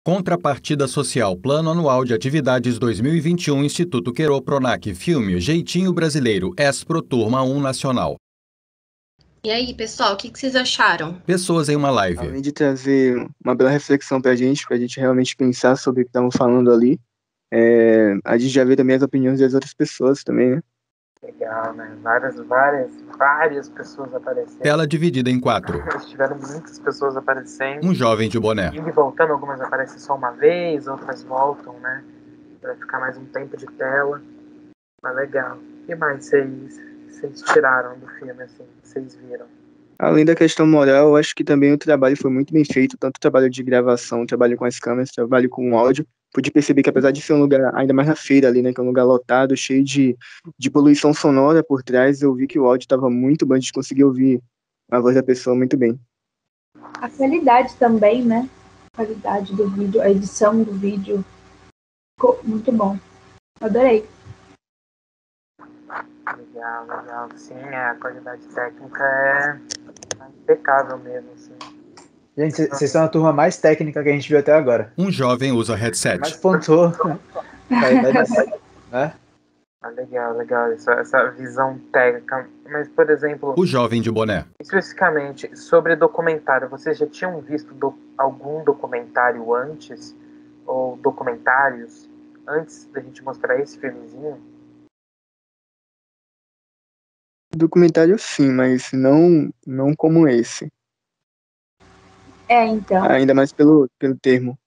Contrapartida Social, Plano Anual de Atividades 2021, Instituto Querô Pronac, filme Jeitinho Brasileiro, Espro, Turma 1 Nacional. E aí, pessoal, o que vocês acharam? Pessoas em uma live. Além de trazer uma bela reflexão pra gente realmente pensar sobre o que estavam falando ali, a gente já vê também as opiniões das outras pessoas também, né? Legal, né? Várias pessoas aparecendo. Tela dividida em 4. Tiveram muitas pessoas aparecendo. Um jovem de boné. Indo e voltando, algumas aparecem só uma vez, outras voltam, né? Pra ficar mais um tempo de tela. Mas legal. O que mais vocês tiraram do filme, assim, vocês viram? Além da questão moral, eu acho que também o trabalho foi muito bem feito, tanto o trabalho de gravação, o trabalho com as câmeras, o trabalho com o áudio. Pude perceber que apesar de ser um lugar, ainda mais na feira ali, né, que é um lugar lotado, cheio de poluição sonora por trás, eu vi que o áudio estava muito bom, a gente conseguia ouvir a voz da pessoa muito bem. A qualidade também, né? A qualidade do vídeo, a edição do vídeo, ficou muito bom. Adorei. Legal. Sim, a qualidade técnica é impecável mesmo, assim. Gente, vocês são a turma mais técnica que a gente viu até agora. Um jovem usa headset. Mais pontuou. Né? Legal. Essa visão técnica. Mas, por exemplo... O jovem de boné. Especificamente, sobre documentário, vocês já tinham visto algum documentário antes? Ou documentários antes da gente mostrar esse filmezinho? Documentário sim, mas não como esse. Então. Ainda mais pelo termo.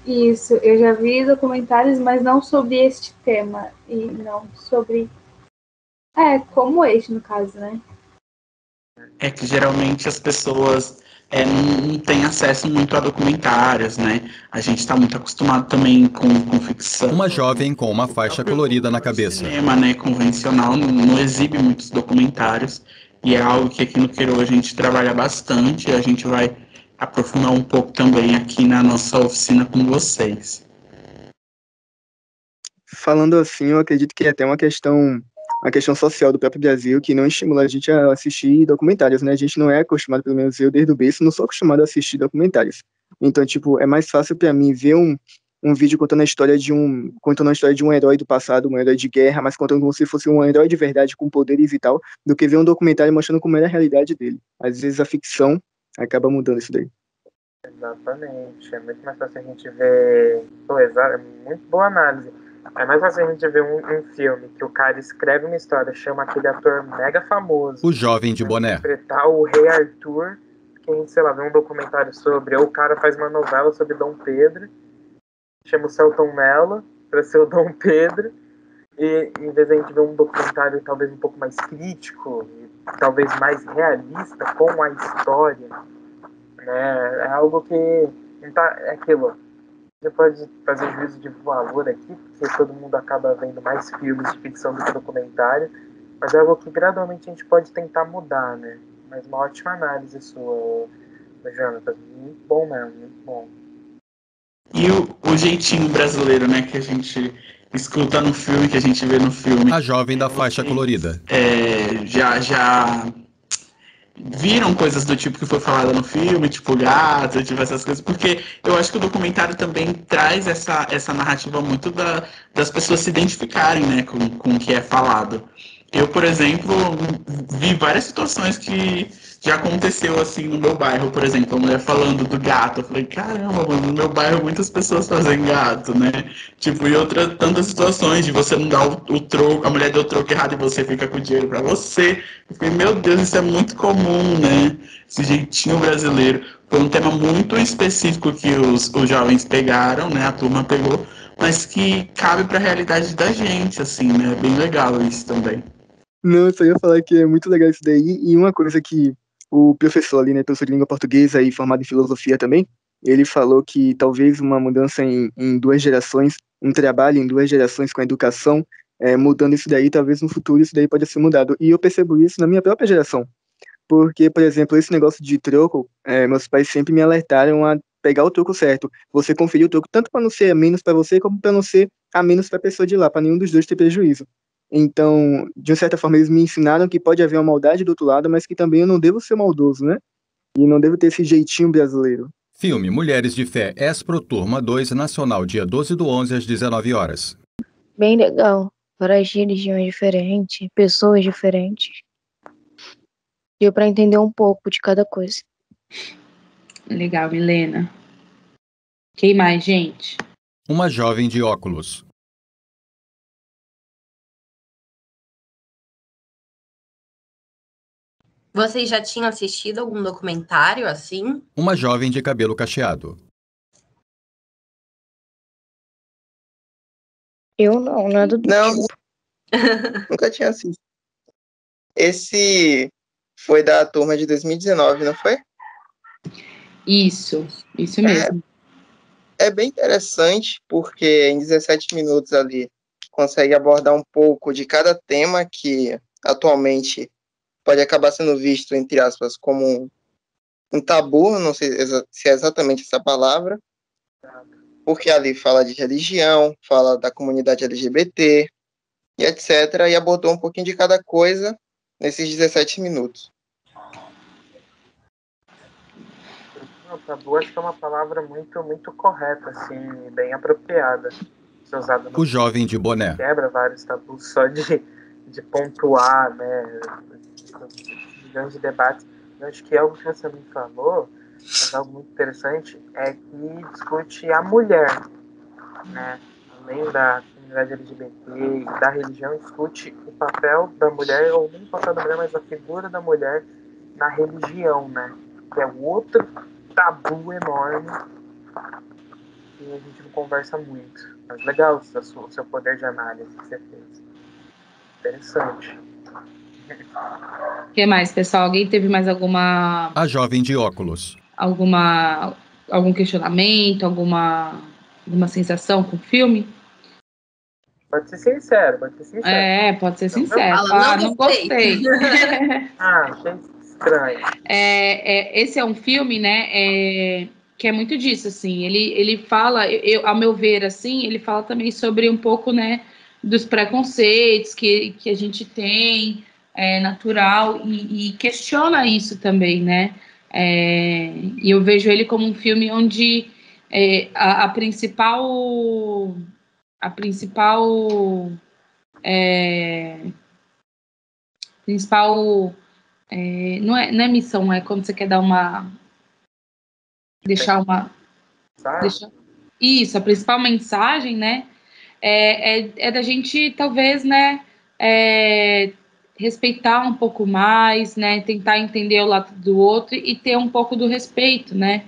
Isso, eu já vi documentários, mas não sobre este tema. E não sobre... como este, no caso, né? É que geralmente as pessoas não têm acesso muito a documentários, né? A gente está muito acostumado também com ficção. Uma jovem com uma faixa colorida na cabeça. O cinema, né, convencional não exibe muitos documentários. E é algo que aqui no Querô a gente trabalha bastante. A gente vai aprofundar um pouco também aqui na nossa oficina com vocês. Falando assim, eu acredito que é até uma questão social do próprio Brasil que não estimula a gente a assistir documentários, né? A gente não é acostumado, pelo menos eu desde o berço, não sou acostumado a assistir documentários. Então, é mais fácil para mim ver um vídeo contando a história de um herói do passado, um herói de guerra, mas contando como se fosse um herói de verdade com poderes e tal, do que ver um documentário mostrando como era a realidade dele. Às vezes a ficção acaba mudando isso daí. Exatamente. É muito mais fácil a gente ver... é muito boa análise. É mais fácil a gente ver um filme que o cara escreve uma história, chama aquele ator mega famoso. O jovem de boné. Interpretar o Rei Arthur, que a gente, sei lá, vê um documentário sobre, ou o cara faz uma novela sobre Dom Pedro, chama o Selton Mello pra ser o Dom Pedro, e em vez de a gente ver um documentário talvez um pouco mais crítico, e talvez mais realista com a história, né? É algo que não tá, é aquilo. Você pode fazer juízo de valor aqui, porque todo mundo acaba vendo mais filmes de ficção do que documentário, mas é algo que gradualmente a gente pode tentar mudar, né? Mas uma ótima análise sua, Jonathan. Muito bom mesmo, muito bom. E o jeitinho brasileiro, né, que a gente escuta no filme, que a gente vê no filme. A jovem da faixa colorida. Já viram coisas do tipo que foi falada no filme, tipo gato, tipo essas coisas, porque eu acho que o documentário também traz essa narrativa muito das pessoas se identificarem, né, com o que é falado. Eu, por exemplo, vi várias situações que já aconteceu assim no meu bairro, por exemplo, a mulher falando do gato, eu falei, caramba, mano, no meu bairro muitas pessoas fazem gato, né? Tipo, e tantas situações de você não dar o troco, a mulher deu o troco errado e você fica com o dinheiro pra você. Eu falei, meu Deus, isso é muito comum, né? Esse jeitinho brasileiro. Foi um tema muito específico que os jovens pegaram, né? A turma pegou, mas que cabe pra realidade da gente, assim, né? É bem legal isso também. Não, eu só ia falar que é muito legal isso daí, e uma coisa que o professor ali, né, professor de língua portuguesa e formado em filosofia também, ele falou que talvez uma mudança em 2 gerações, um trabalho em 2 gerações com a educação, mudando isso daí, talvez no futuro isso daí pode ser mudado. E eu percebo isso na minha própria geração, porque, por exemplo, esse negócio de troco, meus pais sempre me alertaram a pegar o troco certo, você conferir o troco tanto para não ser a menos para você, como para não ser a menos para a pessoa de lá, para nenhum dos dois ter prejuízo. Então, de uma certa forma, eles me ensinaram que pode haver uma maldade do outro lado, mas que também eu não devo ser maldoso, né? E não devo ter esse jeitinho brasileiro. Filme Mulheres de Fé Espro Turma 2 Nacional, dia 12/11 às 19 horas. Bem legal. Várias religiões diferentes, pessoas diferentes. Deu pra entender um pouco de cada coisa. Legal, Milena. Quem mais, gente? Uma jovem de óculos. Vocês já tinham assistido algum documentário assim? Uma jovem de cabelo cacheado. Eu não, nada do Não, tipo. nunca tinha assistido. Esse foi da turma de 2019, não foi? Isso mesmo. É bem interessante, porque em 17 minutos ali consegue abordar um pouco de cada tema que atualmente pode acabar sendo visto, entre aspas, como um tabu, não sei se é exatamente essa palavra, porque ali fala de religião, fala da comunidade LGBT, e etc., e abordou um pouquinho de cada coisa nesses 17 minutos. Não, tabu acho que é uma palavra muito, muito correta, assim, bem apropriada. Ser usada no O jovem de boné. quebra vários tabus só de pontuar, né? Milhões de debates. Eu acho que algo que você me falou, mas algo muito interessante, é que discute a mulher, né? Além da comunidade LGBT e da religião, discute o papel da mulher, ou nem o papel da mulher, mas a figura da mulher na religião, né? Que é outro tabu enorme que a gente não conversa muito. Mas legal o seu poder de análise que você fez. Interessante. O que mais, pessoal? Alguém teve mais alguma... A jovem de óculos. Algum questionamento, alguma sensação com o filme? Pode ser sincero, pode ser sincero. Pode ser sincero. Não gostei. Achei estranho. Esse é um filme, né, que é muito disso, assim, ele fala, ao meu ver, assim, ele fala também sobre um pouco, né, dos preconceitos que a gente tem, natural, e questiona isso também, né, e eu vejo ele como um filme onde a principal não é missão, é quando você quer dar isso, a principal mensagem, né, é da gente, talvez, né, respeitar um pouco mais, né, tentar entender o lado do outro e ter um pouco do respeito, né.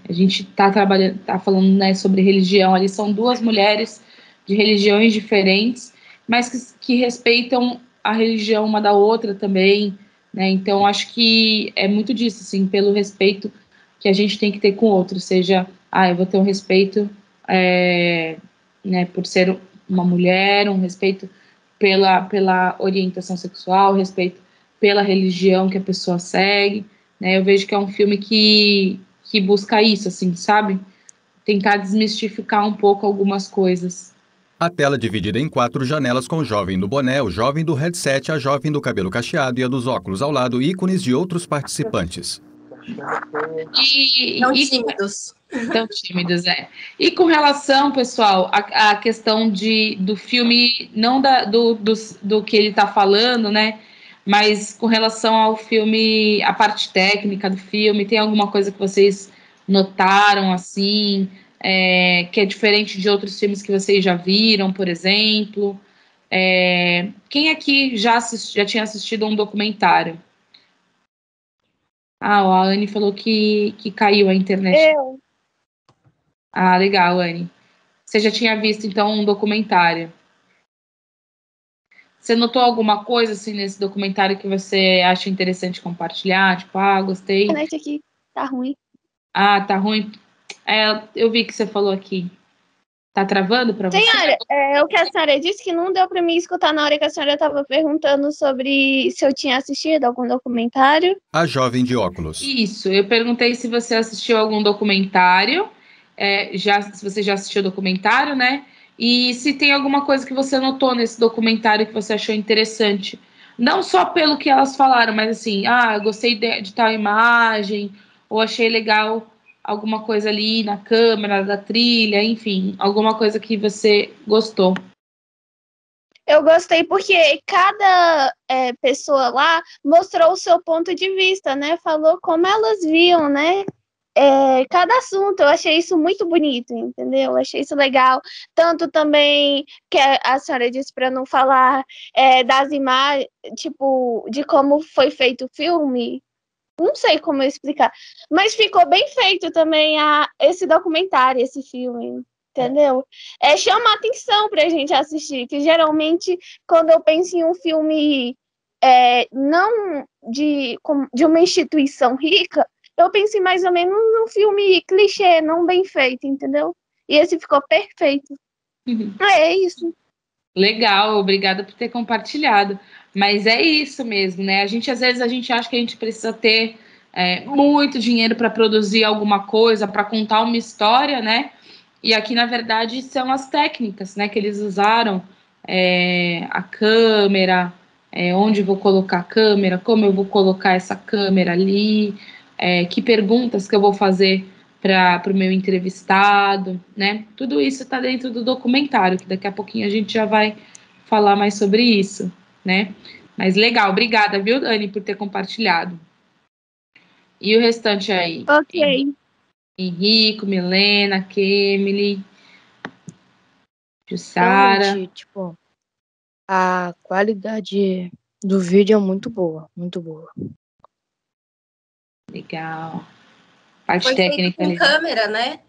A gente tá falando, né, sobre religião, ali são duas mulheres de religiões diferentes, mas que respeitam a religião uma da outra também, né, então acho que é muito disso, assim, pelo respeito que a gente tem que ter com o outro, seja, eu vou ter um respeito, né, por ser uma mulher, um respeito pela orientação sexual, respeito pela religião que a pessoa segue, né, eu vejo que é um filme que busca isso, assim, sabe? Tentar desmistificar um pouco algumas coisas. A tela dividida em 4 janelas com o jovem do boné, o jovem do headset, a jovem do cabelo cacheado e a dos óculos ao lado, ícones de outros participantes. Tão tímidos, E com relação, pessoal, a questão do filme, não do que ele está falando, né? Mas com relação ao filme, a parte técnica do filme, tem alguma coisa que vocês notaram, assim, que é diferente de outros filmes que vocês já viram, por exemplo? Quem aqui já tinha assistido a um documentário? A Anne falou que caiu a internet. Eu. Legal, Anne. Você já tinha visto, então, um documentário? Você notou alguma coisa, assim, nesse documentário que você acha interessante compartilhar? Tipo, gostei. A internet aqui tá ruim. Tá ruim. Eu vi que você falou aqui. Tá travando pra você? Senhora, o que a senhora disse que não deu pra mim escutar na hora que a senhora estava perguntando sobre se eu tinha assistido algum documentário. A jovem de óculos. Isso, eu perguntei se você assistiu algum documentário, se você já assistiu o documentário, né? E se tem alguma coisa que você notou nesse documentário que você achou interessante. Não só pelo que elas falaram, mas assim, eu gostei de tal imagem, ou achei legal alguma coisa ali na câmera, da trilha, enfim, alguma coisa que você gostou? Eu gostei porque cada pessoa lá mostrou o seu ponto de vista, né? Falou como elas viam, né? Cada assunto. Eu achei isso muito bonito, entendeu? Eu achei isso legal. Tanto também que a senhora disse para não falar das imagens, tipo, de como foi feito o filme. Não sei como eu explicar, mas ficou bem feito também esse documentário, esse filme, entendeu? Chama atenção pra gente assistir, que geralmente quando eu penso em um filme não de uma instituição rica, eu penso em mais ou menos um filme clichê, não bem feito, entendeu? E esse ficou perfeito. É isso. Legal, obrigada por ter compartilhado. Mas é isso mesmo, né? Às vezes a gente acha que a gente precisa ter muito dinheiro para produzir alguma coisa, para contar uma história, né? E aqui, na verdade, são as técnicas, né, que eles usaram, a câmera, onde vou colocar a câmera, como eu vou colocar essa câmera ali, que perguntas que eu vou fazer para o meu entrevistado, né? Tudo isso está dentro do documentário, que daqui a pouquinho a gente já vai falar mais sobre isso, né? Mas legal, obrigada, viu, Dani, por ter compartilhado. E o restante aí? Ok. Henrico, Milena, Kemily, Jussara. Realmente, tipo, a qualidade do vídeo é muito boa, muito boa. Legal. Parte Foi feito técnica com ali. câmera, né?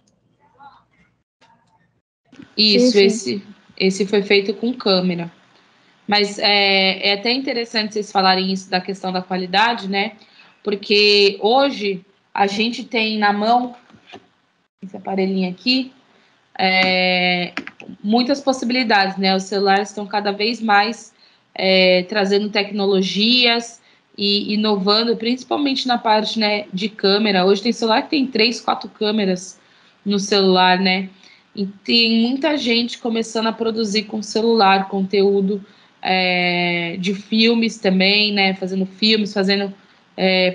Isso, Sim. esse foi feito com câmera. Mas é até interessante vocês falarem isso da questão da qualidade, né? Porque hoje a gente tem na mão esse aparelhinho aqui, muitas possibilidades, né? Os celulares estão cada vez mais trazendo tecnologias e inovando, principalmente na parte, né, de câmera. Hoje tem celular que tem 3, 4 câmeras no celular, né? E tem muita gente começando a produzir com celular conteúdo de filmes também, né? Fazendo filmes, fazendo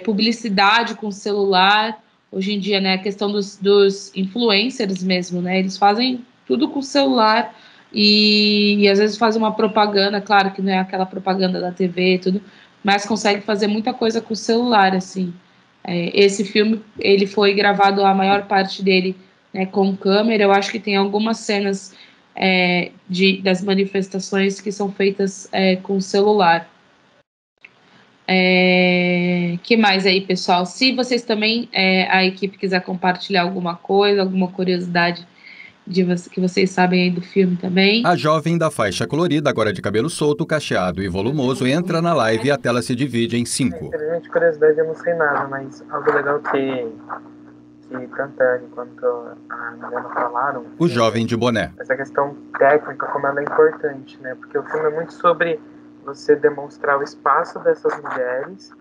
publicidade com celular. Hoje em dia, né, a questão dos influencers mesmo, né? Eles fazem tudo com o celular e às vezes fazem uma propaganda, claro que não é aquela propaganda da TV e tudo, mas consegue fazer muita coisa com o celular, assim. Esse filme, ele foi gravado, a maior parte dele, né, com câmera. Eu acho que tem algumas cenas das manifestações que são feitas com celular. Que mais aí, pessoal? Se vocês também, a equipe quiser compartilhar alguma coisa, alguma curiosidade que vocês sabem aí do filme também. A jovem da faixa colorida, agora de cabelo solto, cacheado e volumoso, entra na live e a tela se divide em 5. Infelizmente, curiosidade, eu não sei nada, mas algo legal que tanto a Anne quanto a Milena falaram. O jovem de boné. Essa questão técnica, como ela é importante, né? Porque o filme é muito sobre você demonstrar o espaço dessas mulheres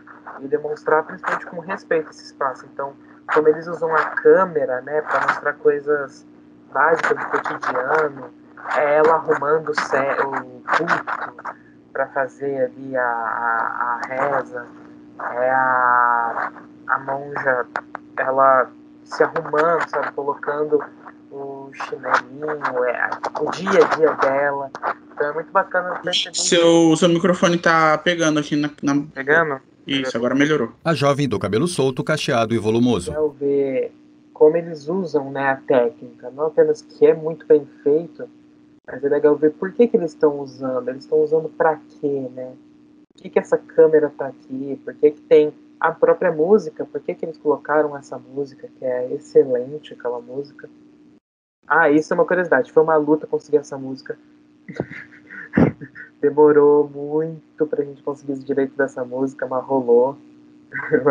e demonstrar principalmente com respeito esse espaço. Então, como eles usam a câmera, né, para mostrar coisas básicas do cotidiano, ela arrumando o culto para fazer ali a reza, a monja, ela se arrumando, sabe, colocando o chinelinho, o dia a dia dela. Então é muito bacana perceber. Seu microfone tá pegando aqui na... Pegando? Isso, agora melhorou. A jovem do cabelo solto, cacheado e volumoso. É ver como eles usam, né, a técnica. Não apenas que é muito bem feito, mas é legal ver por que eles estão usando. Eles estão usando para quê, né? Por que essa câmera tá aqui? Por que tem a própria música? Por que eles colocaram essa música, que é excelente, aquela música? Ah, isso é uma curiosidade. Foi uma luta conseguir essa música. Demorou muito pra gente conseguir os direitos dessa música, mas rolou.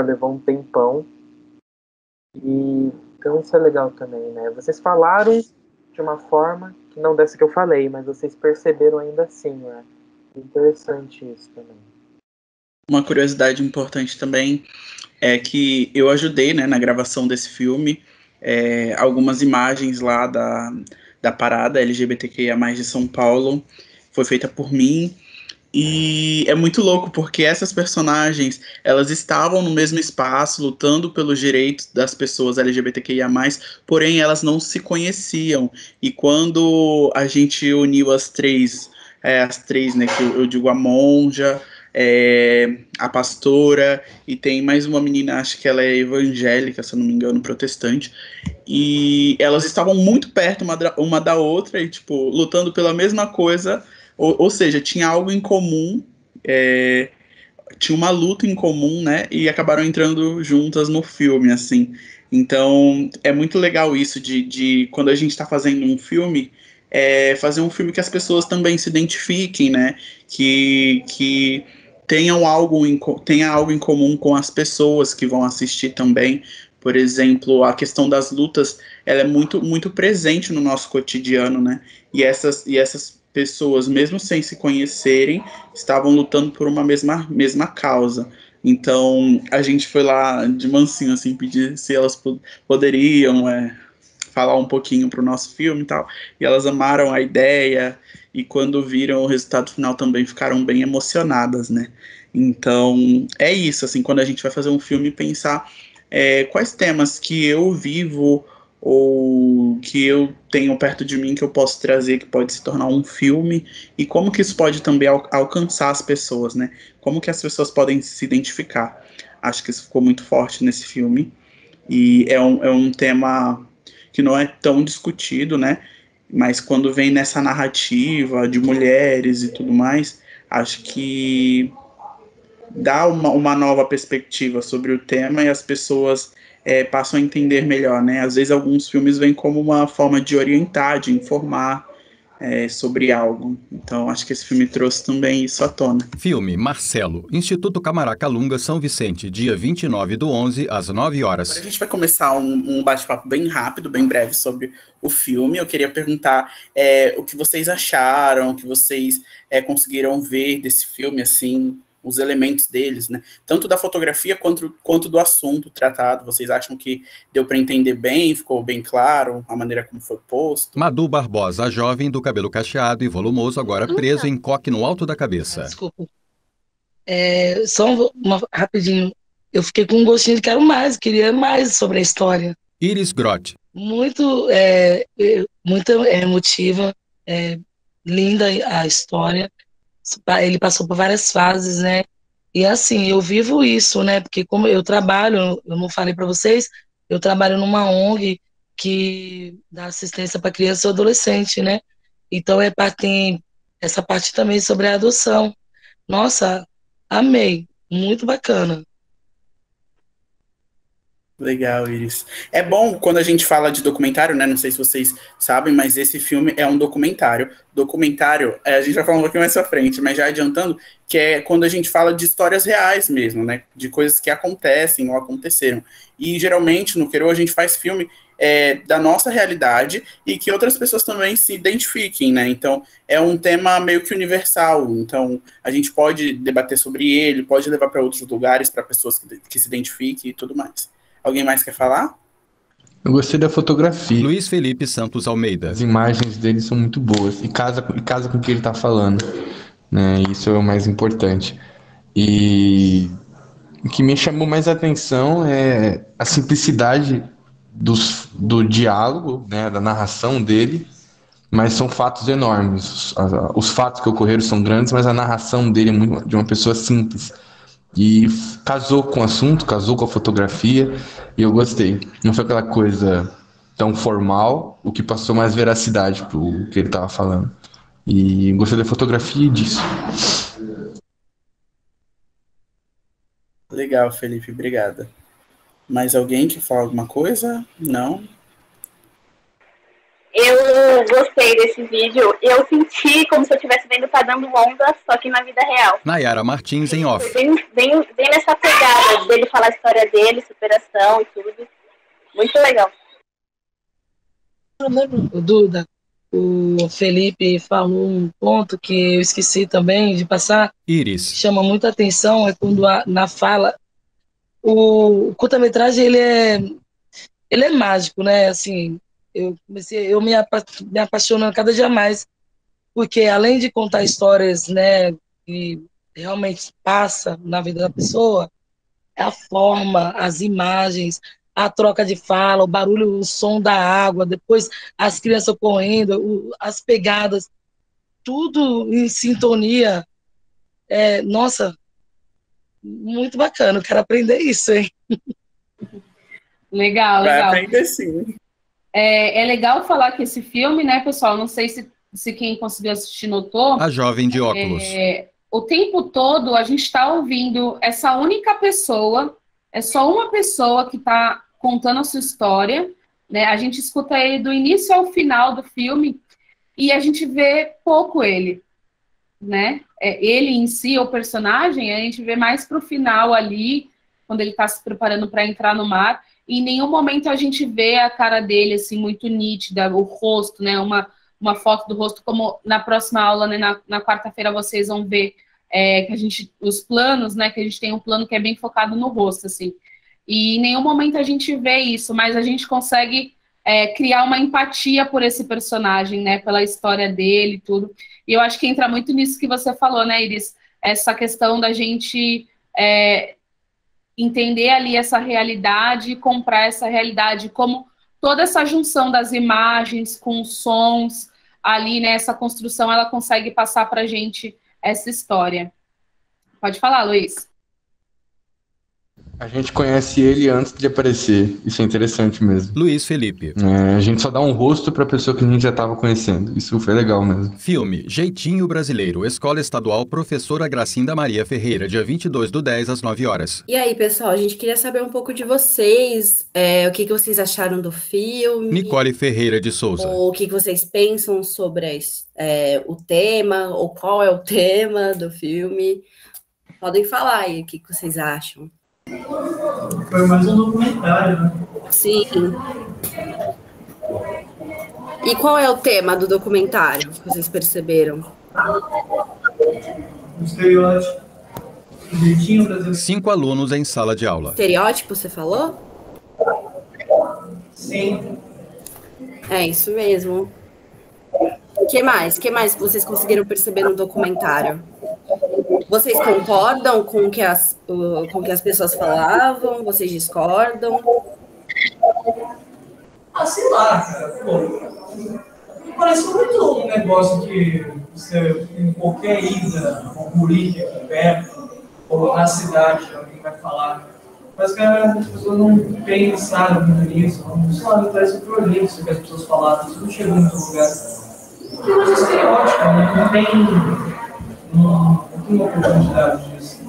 Levou um tempão. E então isso é legal também, né? Vocês falaram de uma forma que não dessa que eu falei, mas vocês perceberam ainda assim, né? Interessante isso também. Uma curiosidade importante também é que eu ajudei, né, na gravação desse filme. Algumas imagens lá da parada LGBTQIA+, de São Paulo foi feita por mim. E é muito louco porque essas personagens, elas estavam no mesmo espaço lutando pelos direitos das pessoas LGBTQIA+, porém elas não se conheciam. E quando a gente uniu as três, né, que eu digo a monja, a pastora, e tem mais uma menina, acho que ela é evangélica, se eu não me engano, protestante, e elas estavam muito perto uma da outra e, tipo, lutando pela mesma coisa, ou seja, tinha algo em comum, tinha uma luta em comum, né, e acabaram entrando juntas no filme, assim. Então, é muito legal isso de quando a gente está fazendo um filme, fazer um filme que as pessoas também se identifiquem, né, que tenha algo em comum com as pessoas que vão assistir também. Por exemplo, a questão das lutas, ela é muito, muito presente no nosso cotidiano, né? E essas pessoas, mesmo sem se conhecerem, estavam lutando por uma mesma causa. Então, a gente foi lá de mansinho, assim, pedir se elas poderiam falar um pouquinho para o nosso filme e tal. E elas amaram a ideia, e quando viram o resultado final também ficaram bem emocionadas, né? Então, é isso, assim, quando a gente vai fazer um filme, pensar quais temas que eu vivo ou que eu tenho perto de mim que eu posso trazer, que pode se tornar um filme, e como que isso pode também alcançar as pessoas, né? Como que as pessoas podem se identificar. Acho que isso ficou muito forte nesse filme, e é um tema que não é tão discutido, né? Mas quando vem nessa narrativa de mulheres e tudo mais, acho que dá uma nova perspectiva sobre o tema e as pessoas passam a entender melhor, né? Às vezes alguns filmes vêm como uma forma de orientar, de informar sobre algo. Então acho que esse filme trouxe também isso à tona. Filme Marcelo, Instituto Camaraca Lunga, São Vicente, dia 29/11, às 9 horas. Agora a gente vai começar um bate-papo bem rápido, bem breve sobre o filme. Eu queria perguntar o que vocês acharam, o que vocês conseguiram ver desse filme, assim, os elementos deles, né? Tanto da fotografia quanto do assunto tratado. Vocês acham que deu para entender bem, ficou bem claro a maneira como foi posto? Madu Barbosa, jovem do cabelo cacheado e volumoso, agora preso em coque no alto da cabeça. Desculpa. Rapidinho. Eu fiquei com um gostinho de quero mais, queria mais sobre a história. Iris Grotti. Muito emotiva, linda a história. Ele passou por várias fases, né? E assim, eu vivo isso, né? Porque como eu trabalho, eu não falei para vocês, eu trabalho numa ONG que dá assistência para criança e adolescente, né? Então tem essa parte também sobre a adoção. Nossa, amei, muito bacana. Legal, Iris. É bom quando a gente fala de documentário, né? Não sei se vocês sabem, mas esse filme é um documentário. Documentário, a gente vai falar um pouquinho mais pra frente, mas já adiantando, que é quando a gente fala de histórias reais mesmo, né? De coisas que acontecem ou aconteceram. E geralmente no Queiro a gente faz filme da nossa realidade e que outras pessoas também se identifiquem, né? Então é um tema meio que universal. Então a gente pode debater sobre ele, pode levar para outros lugares, para pessoas que se identifiquem e tudo mais. Alguém mais quer falar? Eu gostei da fotografia. Luiz Felipe Santos Almeida. As imagens dele são muito boas e casa com o que ele está falando, né? Isso é o mais importante. E o que me chamou mais a atenção é a simplicidade do diálogo, né? Da narração dele, mas são fatos enormes. Os fatos que ocorreram são grandes, mas a narração dele é muito de uma pessoa simples. E casou com o assunto, casou com a fotografia, e eu gostei. Não foi aquela coisa tão formal, o que passou mais veracidade pro que ele estava falando. E gostei da fotografia e disso. Legal, Felipe, obrigada. Mais alguém quer falar alguma coisa? Não? Eu gostei desse vídeo e eu senti como se eu estivesse vendo Tá Dando Onda, só que na vida real. Nayara Martins em off. Foi bem nessa pegada dele falar a história dele, superação e tudo. Muito legal. Duda, o Felipe falou um ponto que eu esqueci também de passar. Iris. Que chama muita atenção, é quando na fala o curta-metragem ele é mágico, né? Assim, eu me apaixonando cada dia mais, porque além de contar histórias, né, e realmente passa na vida da pessoa, é a forma, as imagens, a troca de fala, o barulho, o som da água, depois as crianças correndo, as pegadas, tudo em sintonia. Nossa, muito bacana, eu quero aprender isso, hein? Legal, Vai legal. aprender sim. É legal falar que esse filme, né, pessoal, não sei se quem conseguiu assistir notou, A jovem de óculos. o tempo todo a gente está ouvindo essa única pessoa, é só uma pessoa que está contando a sua história, né? A gente escuta ele do início ao final do filme e a gente vê pouco ele, né? Ele em si, o personagem, a gente vê mais pro final ali, quando ele está se preparando para entrar no mar, e em nenhum momento a gente vê a cara dele, assim, muito nítida, o rosto, né? Uma foto do rosto, como na próxima aula, né, na quarta-feira, vocês vão ver que os planos, né, que a gente tem um plano que é bem focado no rosto, assim. E em nenhum momento a gente vê isso, mas a gente consegue criar uma empatia por esse personagem, né, pela história dele e tudo. E eu acho que entra muito nisso que você falou, né, Iris? Essa questão da gente entender ali essa realidade e comprar essa realidade, como toda essa junção das imagens com os sons ali, né, essa construção, ela consegue passar pra gente essa história. Pode falar, Luiz. A gente conhece ele antes de aparecer. Isso é interessante mesmo. Luiz Felipe. A gente só dá um rosto pra pessoa que a gente já estava conhecendo. Isso foi legal mesmo. Filme Jeitinho Brasileiro, Escola Estadual Professora Gracinda Maria Ferreira, dia 22/10, às 9 horas. E aí, pessoal, a gente queria saber um pouco de vocês, o que vocês acharam do filme, Nicole Ferreira de Souza. ou o que vocês pensam sobre o tema, ou qual é o tema do filme. Podem falar aí o que vocês acham. Foi mais um documentário, né? Sim. E qual é o tema do documentário que vocês perceberam? O estereótipo. O jeitinho brasileiro. 5 alunos em sala de aula. Estereótipo, você falou? Sim. É isso mesmo. O que mais? O que mais vocês conseguiram perceber no documentário? Vocês concordam com o que as pessoas falavam? Vocês discordam? Sei lá, cara. Pô, parece muito um negócio que você, em qualquer ida, ou Murique aqui perto, ou na cidade, alguém vai falar. Mas, cara, as pessoas não pensaram muito nisso. Sei lá, me parece um prolixo que as pessoas falavam. Isso não chegou em muito lugar. Porque é um estereótipo, não tem uma oportunidade disso.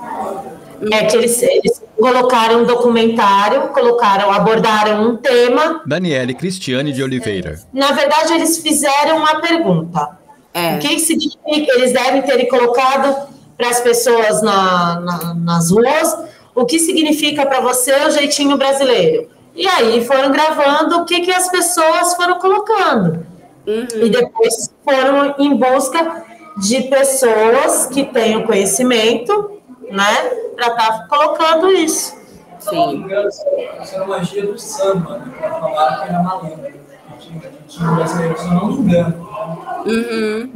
Que eles colocaram um documentário, abordaram um tema. Daniele Cristiane de Oliveira. Na verdade, eles fizeram uma pergunta. O que significa? Eles devem ter colocado para as pessoas nas ruas, o que significa para você o jeitinho brasileiro? E aí foram gravando o que as pessoas foram colocando. E depois foram em busca de pessoas que tenham conhecimento, né, para estar colocando isso. Sim. Isso era magia do samba, né, para falar que era malandro. Tinha brasileiro, se eu não me engano. Né?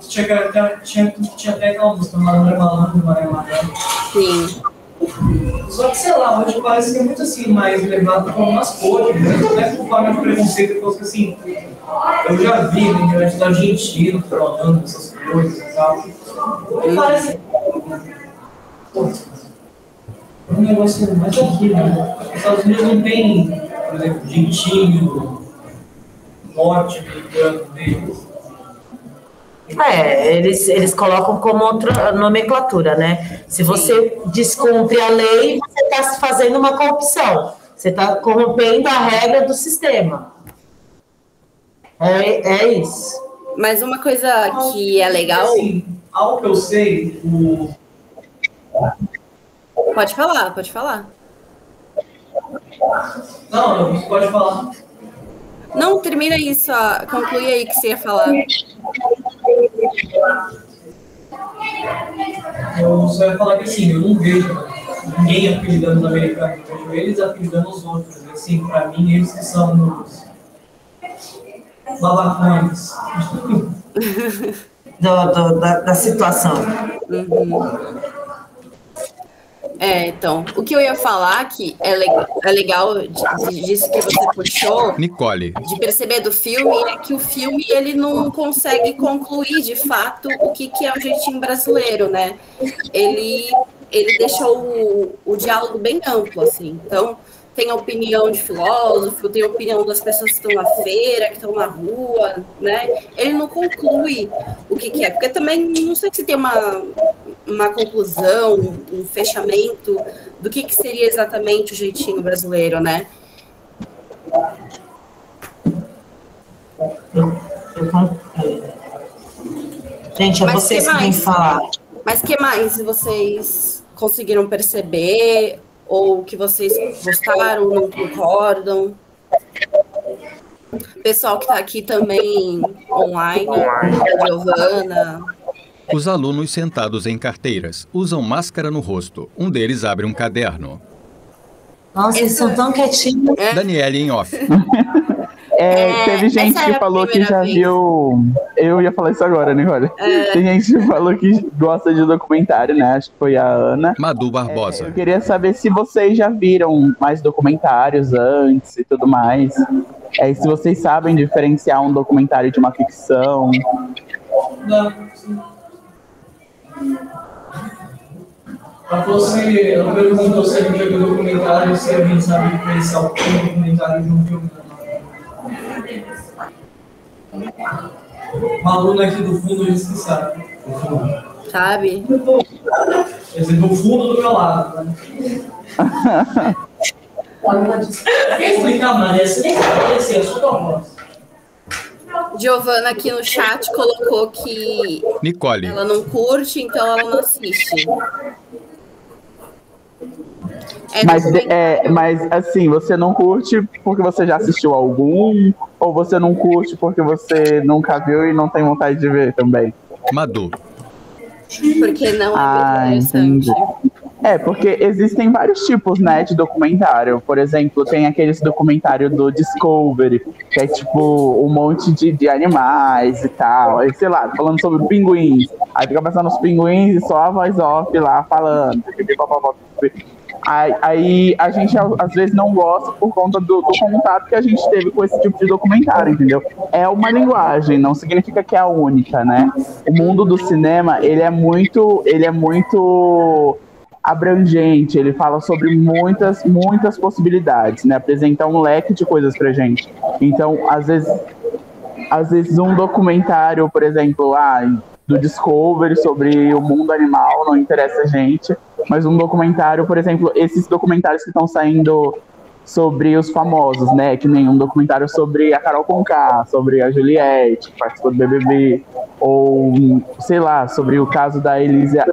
Tinha até aquela música, malandro, Maré Malandro. Sim. Só que, sei lá, hoje parece que é muito assim, mais levado para umas cores, né? Não é por forma de preconceito, porque assim, eu já vi na internet da Argentina falando essas coisas e tal. E parece um negócio mais aqui, né? Os Estados Unidos não tem, por exemplo, jeitinho norte-americano deles. Eles colocam como outra nomenclatura, né? Se você descumpre a lei, você está fazendo uma corrupção. Você está corrompendo a regra do sistema. É isso. Mas uma coisa que é legal... Assim, ao que eu sei, Pode falar. Não, você pode falar. Não, termina isso, conclui aí que você ia falar. Eu só ia falar que assim, eu não vejo ninguém apelidando os americanos, eu vejo eles apelidando os outros. Assim, pra mim, eles que são os babacões. da situação. Uhum. Então, o que eu ia falar que é legal disso que você puxou, Nicole, de perceber do filme, é que o filme ele não consegue concluir de fato o que é o jeitinho brasileiro, né? Ele deixa o diálogo bem amplo, assim. Então, tem a opinião de filósofo, tem a opinião das pessoas que estão na feira, que estão na rua, né? Ele não conclui o que é, porque também não sei se tem uma conclusão, um fechamento do que seria exatamente o jeitinho brasileiro, né? Gente, é vocês que vêm falar. Mas que mais vocês conseguiram perceber? Ou que vocês gostaram, não concordam? Pessoal que está aqui também online, a Giovana. Os alunos sentados em carteiras usam máscara no rosto. Um deles abre um caderno. Nossa, eles são tão quietinhos. Daniele em off. Teve gente que falou que já viu. Eu ia falar isso agora, Nicole. Tem gente que falou que gosta de documentário, né? Acho que foi a Ana. Madu Barbosa. Eu queria saber se vocês já viram mais documentários antes e tudo mais. Se vocês sabem diferenciar um documentário de uma ficção. Não. Ela perguntou se a gente viu documentário, se alguém sabe diferenciar o documentário de um filme. Uma aluna aqui do fundo disse que sabe. Sabe? Quer dizer, do fundo do meu lado. Né? Explicar, Maria, você nem sabe aparecer, é só tua voz. Giovana aqui no chat colocou que Nicole. Ela não curte, então ela não assiste. Mas assim, você não curte porque você já assistiu algum? Ou você não curte porque você nunca viu e não tem vontade de ver também? Madu. Porque não é interessante. Porque existem vários tipos, né, de documentário. Por exemplo, tem aqueles documentários do Discovery, que é tipo um monte de animais e tal. Aí, sei lá, falando sobre pinguins. Aí fica passando os pinguins e só a voz off lá falando. Aí a gente às vezes não gosta por conta do contato que a gente teve com esse tipo de documentário, entendeu? É uma linguagem, não significa que é a única, né? O mundo do cinema, ele é muito abrangente, ele fala sobre muitas possibilidades, né? Apresenta um leque de coisas pra gente. Então, às vezes um documentário, por exemplo, do Discovery sobre o mundo animal não interessa a gente, mas um documentário, por exemplo, esses documentários que estão saindo sobre os famosos, né, que nem um documentário sobre a Carol Conká, sobre a Juliette, que participou do BBB, ou, sei lá, sobre o caso da Elisa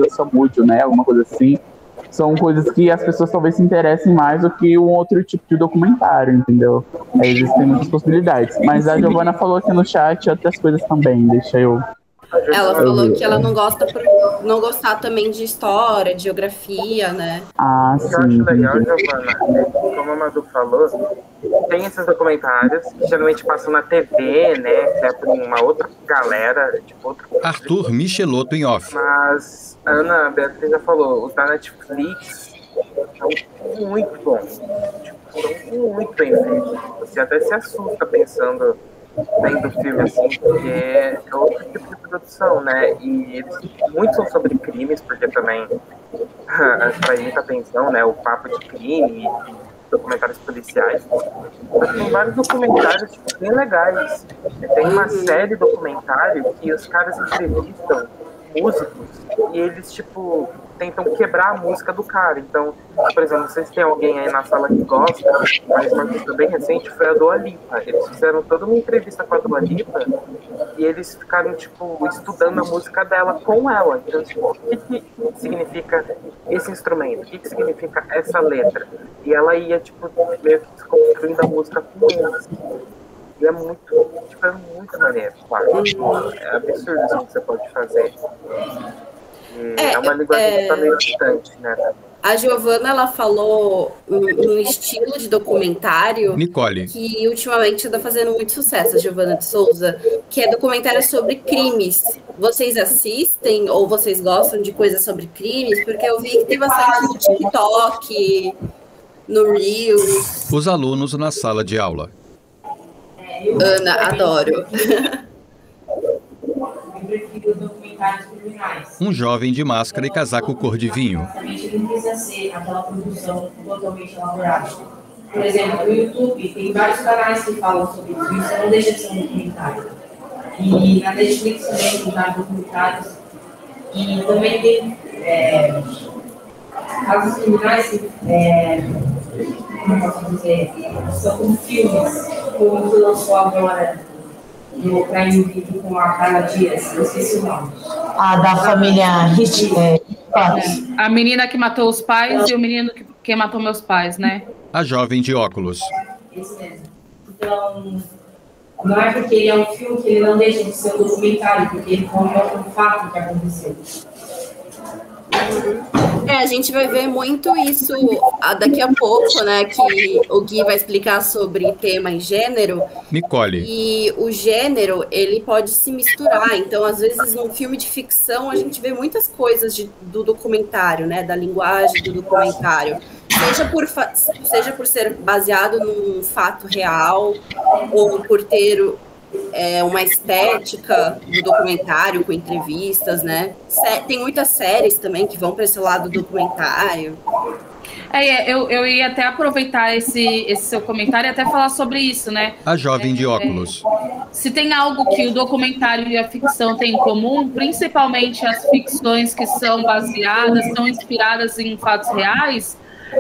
Samúdio, né, alguma coisa assim. São coisas que as pessoas talvez se interessem mais do que um outro tipo de documentário, entendeu? Existem muitas possibilidades. Mas a Giovana falou aqui no chat outras coisas também, deixa eu... Ela falou que ela não gosta por não gostar também de história, de geografia, né? Sim. Eu acho legal, Giovana, como a Madu falou, tem esses documentários que geralmente passam na TV, né? Que é pra uma outra galera, tipo outro... Arthur Michelotto em off. Mas a Ana Beatriz já falou, os da Netflix são muito bons. São muito bem feitos. Você até se assusta pensando vendo o filme, assim, porque é outro tipo de produção, né? E muitos são sobre crimes, porque também atrai muita atenção, né? O papo de crime e documentários policiais. Mas tem vários documentários tipo, bem legais. Tem uma série documentário que os caras entrevistam músicos e eles, tipo, tentam quebrar a música do cara. Então, por exemplo, não sei se tem alguém aí na sala que gosta, mas uma coisa bem recente foi a Dua Lipa. Eles fizeram toda uma entrevista com a Dua Lipa e eles ficaram, tipo, estudando a música dela com ela. Então, tipo, o que significa esse instrumento? O que significa essa letra? E ela ia, tipo, meio que desconstruindo a música com eles. E é muito maneiro, claro. É absurdo isso que você pode fazer. É uma linguagem que tá meio distante, né? A Giovana, ela falou um estilo de documentário Nicole. que ultimamente está fazendo muito sucesso, a Giovana de Souza, que é documentário sobre crimes. Vocês assistem ou vocês gostam de coisas sobre crimes? Porque eu vi que tem bastante no TikTok, no Reels. Os alunos na sala de aula. Ana, adoro. Eu prefiro documentários criminais. Um jovem de máscara e casaco cor de vinho. Exatamente, não precisa ser aquela produção totalmente elaborada. Por exemplo, no YouTube tem vários canais que falam sobre isso, isso não deixa de ser um documentário. E na Netflix também tem vários documentários. E também tem casos criminais que, como posso dizer, são como filmes, como o que lançou agora no Prime Video com a Carla Dias, eu esqueci o nome. A da família Hitch. A menina que matou os pais e o menino que matou meus pais, né? A jovem de óculos. Esse mesmo. Então, não é porque ele é um filme que ele não deixa de ser um documentário, porque ele conta um fato que aconteceu. A gente vai ver muito isso daqui a pouco, né? Que o Gui vai explicar sobre tema e gênero. Nicole. E o gênero, ele pode se misturar. Então, às vezes, num filme de ficção, a gente vê muitas coisas do documentário, né? Da linguagem do documentário. Seja por ser baseado num fato real, ou por ter uma estética do documentário com entrevistas, né? Tem muitas séries também que vão para esse lado do documentário. Eu ia até aproveitar esse seu comentário e até falar sobre isso, né? A jovem de óculos. Se tem algo que o documentário e a ficção têm em comum, principalmente as ficções que são baseadas, são inspiradas em fatos reais,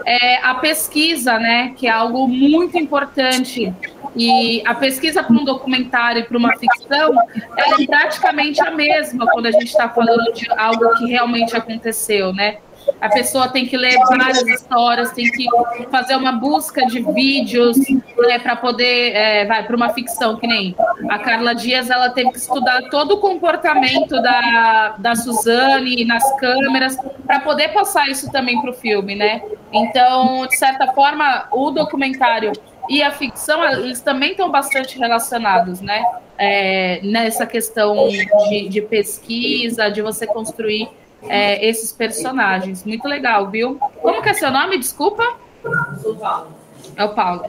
é a pesquisa, né? Que é algo muito importante. E a pesquisa para um documentário e para uma ficção, ela é praticamente a mesma quando a gente está falando de algo que realmente aconteceu, né? A pessoa tem que ler várias histórias, tem que fazer uma busca de vídeos, né, para poder, para uma ficção, que nem a Carla Dias, ela teve que estudar todo o comportamento da Suzane nas câmeras, para poder passar isso também para o filme, né? Então, de certa forma, o documentário e a ficção, eles também estão bastante relacionados, né? Nessa questão de pesquisa, de você construir esses personagens. Muito legal, viu? Como que é seu nome? Desculpa? Sou Paulo. É o Paulo.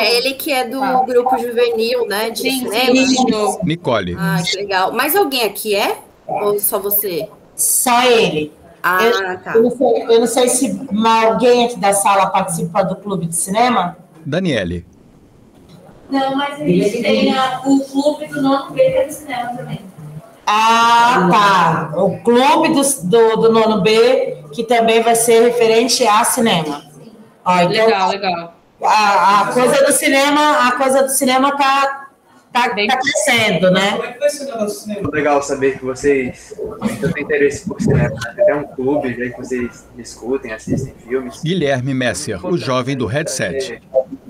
Ele que é do grupo juvenil, né? De cinema. Sim. Nicole. Ah, que legal. Mais alguém aqui é? Ou só você? Só ele. Tá. Eu não sei se alguém aqui da sala participa do clube de cinema. Daniele. Não, mas a gente tem o clube do nono B que é do cinema também. Ah, tá. O clube do nono B, que também vai ser referente a cinema. Ó, então, legal. A coisa do cinema tá crescendo, né? Como é que vai ser o negócio do cinema? Legal saber que vocês têm interesse por cinema. Tem até um clube aí que vocês discutem, assistem filmes. Guilherme Messer, o jovem do headset.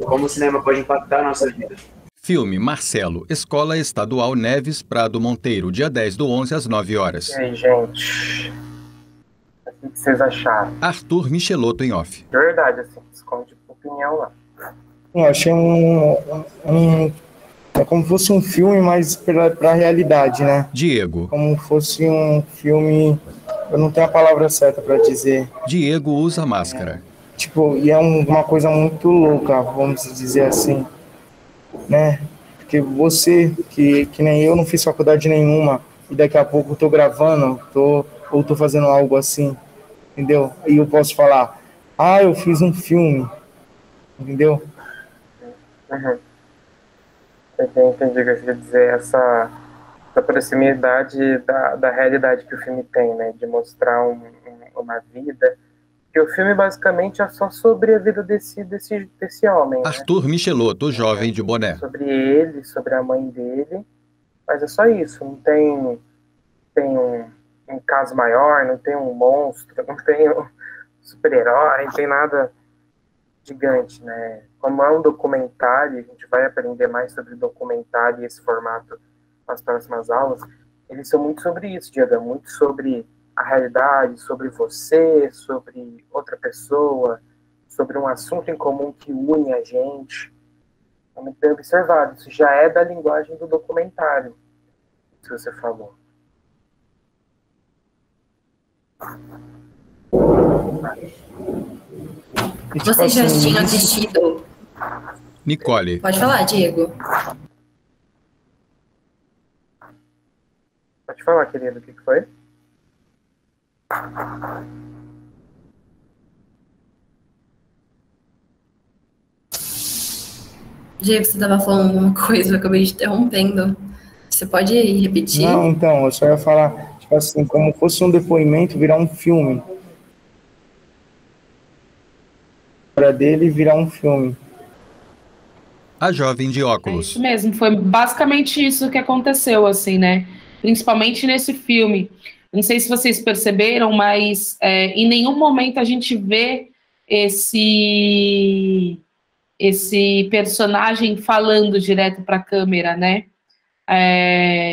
Como o cinema pode impactar a nossa vida. Filme Marcelo, Escola Estadual Neves Prado Monteiro, dia 10/11 às 9 horas. E aí, gente? O que vocês acharam? Arthur Michelotto em off. De verdade, assim, esconde opinião lá. Eu achei é como se fosse um filme, mas para a realidade, né? Diego. Como fosse um filme, eu não tenho a palavra certa para dizer. Diego usa máscara. E é uma coisa muito louca, vamos dizer assim, né? Porque você, que nem eu, não fiz faculdade nenhuma, e daqui a pouco eu tô gravando, ou tô fazendo algo assim, entendeu? E eu posso falar, eu fiz um filme, entendeu? Uhum. Eu entendi o que você quer dizer, essa proximidade da realidade que o filme tem, né? De mostrar uma vida. Que o filme basicamente é só sobre a vida desse homem. Arthur, né? Michelotto, jovem de boné. Sobre ele, sobre a mãe dele. Mas é só isso. Não tem um caso maior, não tem um monstro, não tem um super-herói, não tem nada gigante, né? Como é um documentário, a gente vai aprender mais sobre documentário e esse formato nas próximas aulas. Eles são muito sobre isso, Diego. É muito sobre a realidade, sobre você, sobre outra pessoa, sobre um assunto em comum que une a gente. É muito bem observado. Isso já é da linguagem do documentário, que você falou. Vocês já tinham assistido? Nicole. Pode falar, Diego. Pode falar, querido, o que foi? Diego, você estava falando alguma coisa, eu acabei te interrompendo. Você pode repetir? Não, então, eu só ia falar, tipo assim, como fosse um depoimento virar um filme. Para dele virar um filme. A jovem de óculos. Isso mesmo, foi basicamente isso que aconteceu, assim, né? Principalmente nesse filme. Não sei se vocês perceberam, mas em nenhum momento a gente vê esse personagem falando direto para a câmera, né?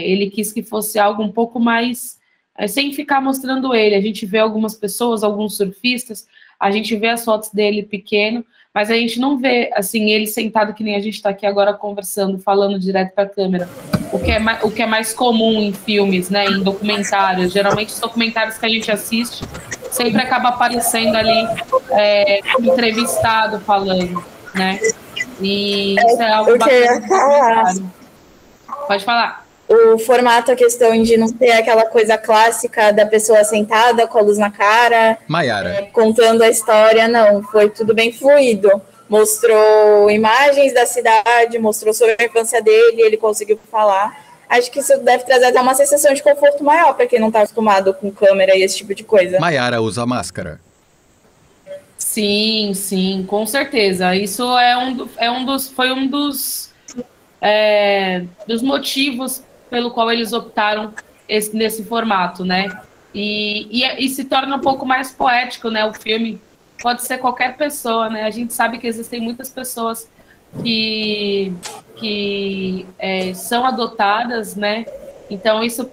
Ele quis que fosse algo um pouco mais sem ficar mostrando ele. A gente vê algumas pessoas, alguns surfistas, a gente vê as fotos dele pequeno, mas a gente não vê, assim, ele sentado que nem a gente está aqui agora conversando, falando direto para a câmera. O que é mais comum em filmes, né, em documentários. Geralmente os documentários que a gente assiste sempre acaba aparecendo ali entrevistado falando, né? E isso é algo bastante documentário. Pode falar. O formato, a questão de não ter aquela coisa clássica da pessoa sentada com a luz na cara, Maiara. Contando a história, não, foi tudo bem fluido. Mostrou imagens da cidade, mostrou sobre a infância dele, ele conseguiu falar. Acho que isso deve trazer até uma sensação de conforto maior para quem não está acostumado com câmera e esse tipo de coisa. Maiara usa máscara. Sim, sim, com certeza. Isso foi um dos motivos pelo qual eles optaram nesse formato, né? E se torna um pouco mais poético, né? O filme pode ser qualquer pessoa, né? A gente sabe que existem muitas pessoas que são adotadas, né? Então isso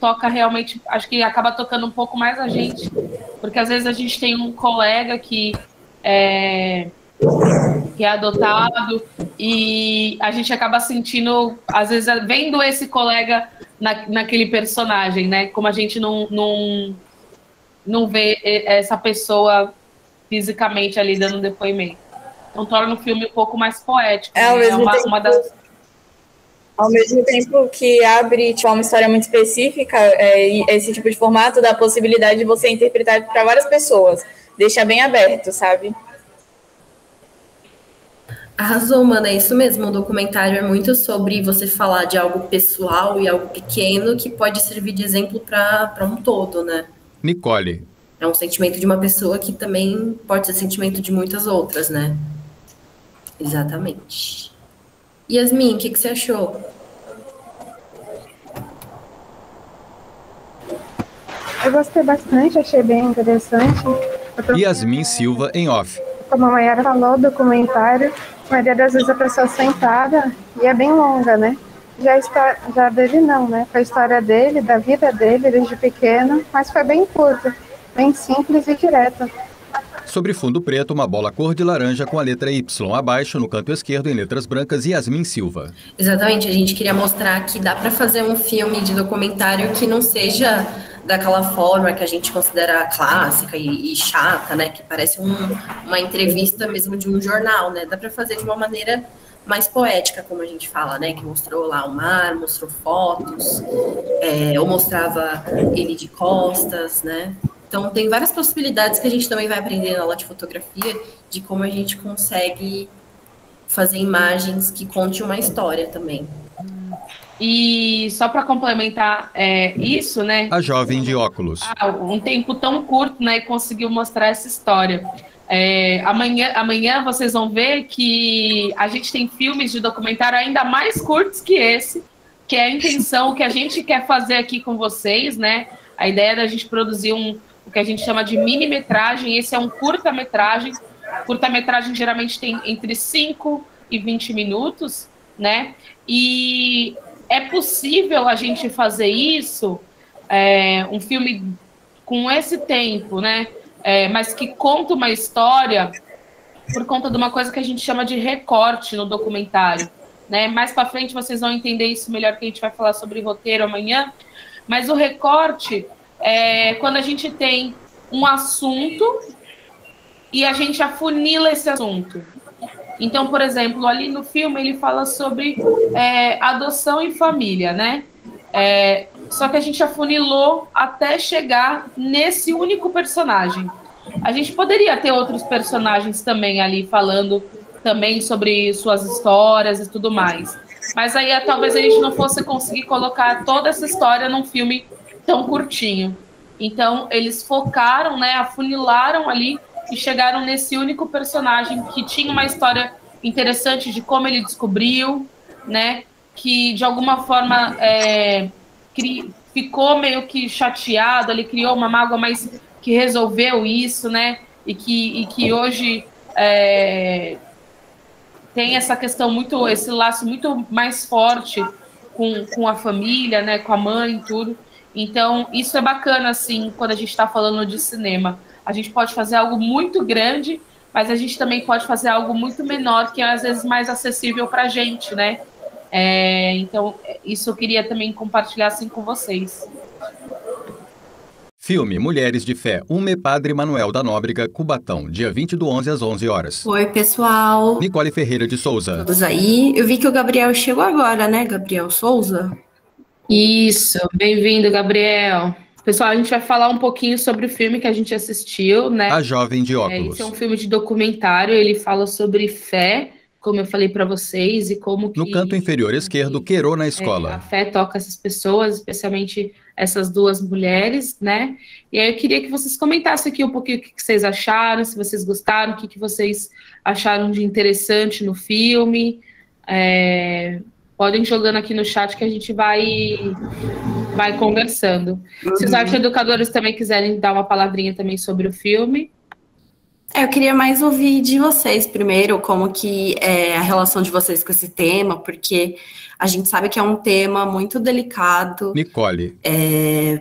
toca realmente, acho que acaba tocando um pouco mais a gente, porque às vezes a gente tem um colega que é adotado e a gente acaba sentindo, às vezes, vendo esse colega naquele personagem, né? Como a gente não vê essa pessoa fisicamente ali dando depoimento. Então torna o filme um pouco mais poético. Ao mesmo tempo que abre uma história muito específica, esse tipo de formato dá a possibilidade de você interpretar para várias pessoas. Deixa bem aberto, sabe? Arrasou, mano, é isso mesmo. O documentário é muito sobre você falar de algo pessoal e algo pequeno que pode servir de exemplo para um todo, né? Nicole. É um sentimento de uma pessoa que também pode ser sentimento de muitas outras, né? Exatamente. Yasmin, o que você achou? Eu gostei bastante, achei bem interessante. Yasmin Silva, em off. Como a Maiara falou, o documentário, a maioria das vezes a pessoa sentada e é bem longa, né? Já dele não, né? Foi a história dele, da vida dele, desde pequeno, mas foi bem curta, bem simples e direta. Sobre fundo preto, uma bola cor de laranja com a letra Y abaixo, no canto esquerdo, em letras brancas, Yasmin Silva. Exatamente, a gente queria mostrar que dá para fazer um filme de documentário que não seja daquela forma que a gente considera clássica e chata, né? Que parece uma entrevista mesmo de um jornal, né? Dá para fazer de uma maneira mais poética, como a gente fala, né? Que mostrou lá o mar, mostrou fotos, ou mostrava ele de costas, né? Então, tem várias possibilidades que a gente também vai aprender na aula de fotografia de como a gente consegue fazer imagens que conte uma história também. E só para complementar isso, né? A jovem de óculos. Um tempo tão curto, né? Conseguiu mostrar essa história. Amanhã vocês vão ver que a gente tem filmes de documentário ainda mais curtos que esse, que é a intenção que a gente quer fazer aqui com vocês, né? A ideia é da gente produzir o que a gente chama de mini-metragem. Esse é um curta-metragem. Curta-metragem geralmente tem entre 5 e 20 minutos, né? E é possível a gente fazer isso, um filme com esse tempo, né? Mas que conta uma história por conta de uma coisa que a gente chama de recorte no documentário, né? Mais para frente vocês vão entender isso melhor, que a gente vai falar sobre roteiro amanhã. Mas o recorte é quando a gente tem um assunto e a gente afunila esse assunto. Então, por exemplo, ali no filme ele fala sobre adoção e família, né? Só que a gente afunilou até chegar nesse único personagem. A gente poderia ter outros personagens também ali falando também sobre suas histórias e tudo mais. Mas aí talvez a gente não fosse conseguir colocar toda essa história num filme tão curtinho. Então, eles focaram, né, afunilaram ali e chegaram nesse único personagem que tinha uma história interessante de como ele descobriu, né, que de alguma forma ficou meio que chateado, ele criou uma mágoa, mas que resolveu isso, né, e que hoje tem essa questão esse laço muito mais forte com a família, né, com a mãe e tudo. Então, isso é bacana, assim, quando a gente está falando de cinema. A gente pode fazer algo muito grande, mas a gente também pode fazer algo muito menor, que é, às vezes, mais acessível para a gente, né? Então, isso eu queria também compartilhar, assim, com vocês. Filme Mulheres de Fé, Padre Manuel da Nóbrega, Cubatão, dia 20/11 às 11 horas. Oi, pessoal. Nicole Ferreira de Souza. Todos aí. Eu vi que o Gabriel chegou agora, né, Gabriel Souza? Isso, bem-vindo, Gabriel. Pessoal, a gente vai falar um pouquinho sobre o filme que a gente assistiu, né? A Jovem de Óculos. Esse é um filme de documentário, ele fala sobre fé, como eu falei para vocês, e como que... No canto inferior esquerdo, Querô na escola. A fé toca essas pessoas, especialmente essas duas mulheres, né? E aí eu queria que vocês comentassem aqui um pouquinho o que vocês acharam, se vocês gostaram, o que vocês acharam de interessante no filme. Podem ir jogando aqui no chat que a gente vai conversando. Se os arte-educadores também quiserem dar uma palavrinha também sobre o filme. Eu queria mais ouvir de vocês primeiro, como que é a relação de vocês com esse tema, porque a gente sabe que é um tema muito delicado. Nicole.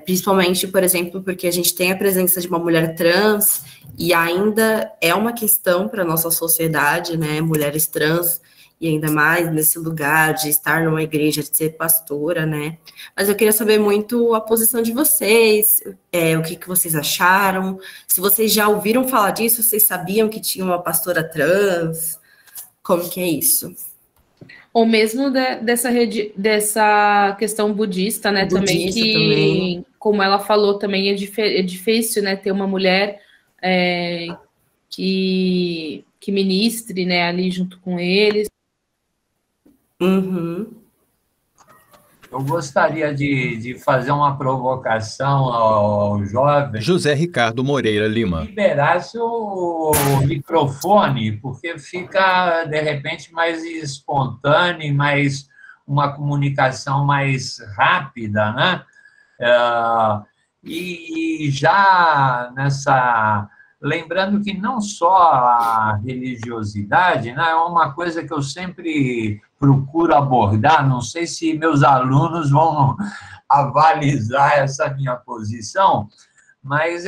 Principalmente, por exemplo, porque a gente tem a presença de uma mulher trans e ainda é uma questão para a nossa sociedade, né? Mulheres trans, e ainda mais nesse lugar de estar numa igreja, de ser pastora, né? Mas eu queria saber muito a posição de vocês, o que vocês acharam, se vocês já ouviram falar disso, vocês sabiam que tinha uma pastora trans, como que é isso? Ou mesmo dessa questão budista, né? Também, como ela falou, também é difícil, né? Ter uma mulher que ministre, né? Ali junto com eles. Uhum. Eu gostaria de fazer uma provocação ao jovem. José Ricardo Moreira Lima. Liberasse o microfone, porque fica, de repente, mais espontâneo, mais uma comunicação mais rápida, né? E já nessa... Lembrando que não só a religiosidade, né, é uma coisa que eu sempre procuro abordar, não sei se meus alunos vão avalizar essa minha posição, mas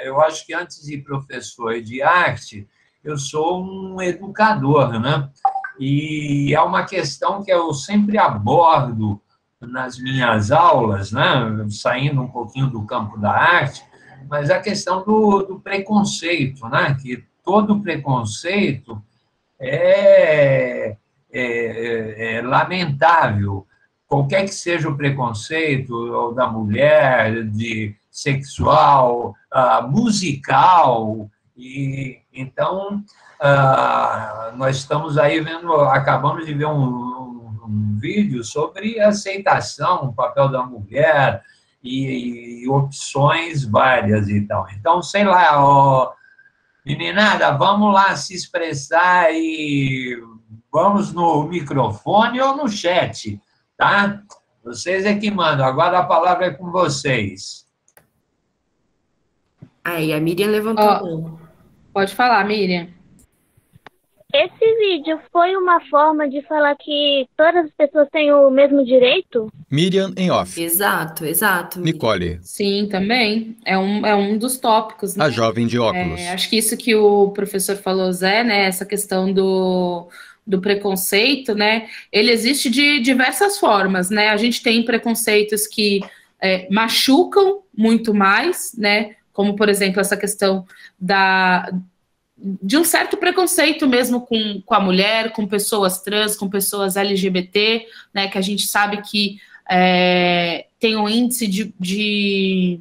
eu acho que antes de professor de arte, eu sou um educador, né? E é uma questão que eu sempre abordo nas minhas aulas, né, saindo um pouquinho do campo da arte, mas a questão do preconceito, né? Que todo preconceito é lamentável. Qualquer que seja o preconceito, ou da mulher, de sexual, musical, e então nós estamos aí acabamos de ver um vídeo sobre aceitação, o papel da mulher, e opções várias e tal. Então, sei lá, meninada, vamos lá se expressar e vamos no microfone ou no chat, tá? Vocês é que mandam. Agora a palavra é com vocês. Aí, a Miriam levantou a mão. Pode falar, Miriam. esse vídeo foi uma forma de falar que todas as pessoas têm o mesmo direito? Miriam em off. Exato, exato. Nicole. Sim, também. É um dos tópicos, né? A jovem de óculos. Acho que isso que o professor falou, Zé, né? Essa questão do preconceito, né? Ele existe de diversas formas, né? A gente tem preconceitos que machucam muito mais, né? Como, por exemplo, essa questão de um certo preconceito mesmo com a mulher, com pessoas trans, com pessoas LGBT, né? Que a gente sabe que tem um índice de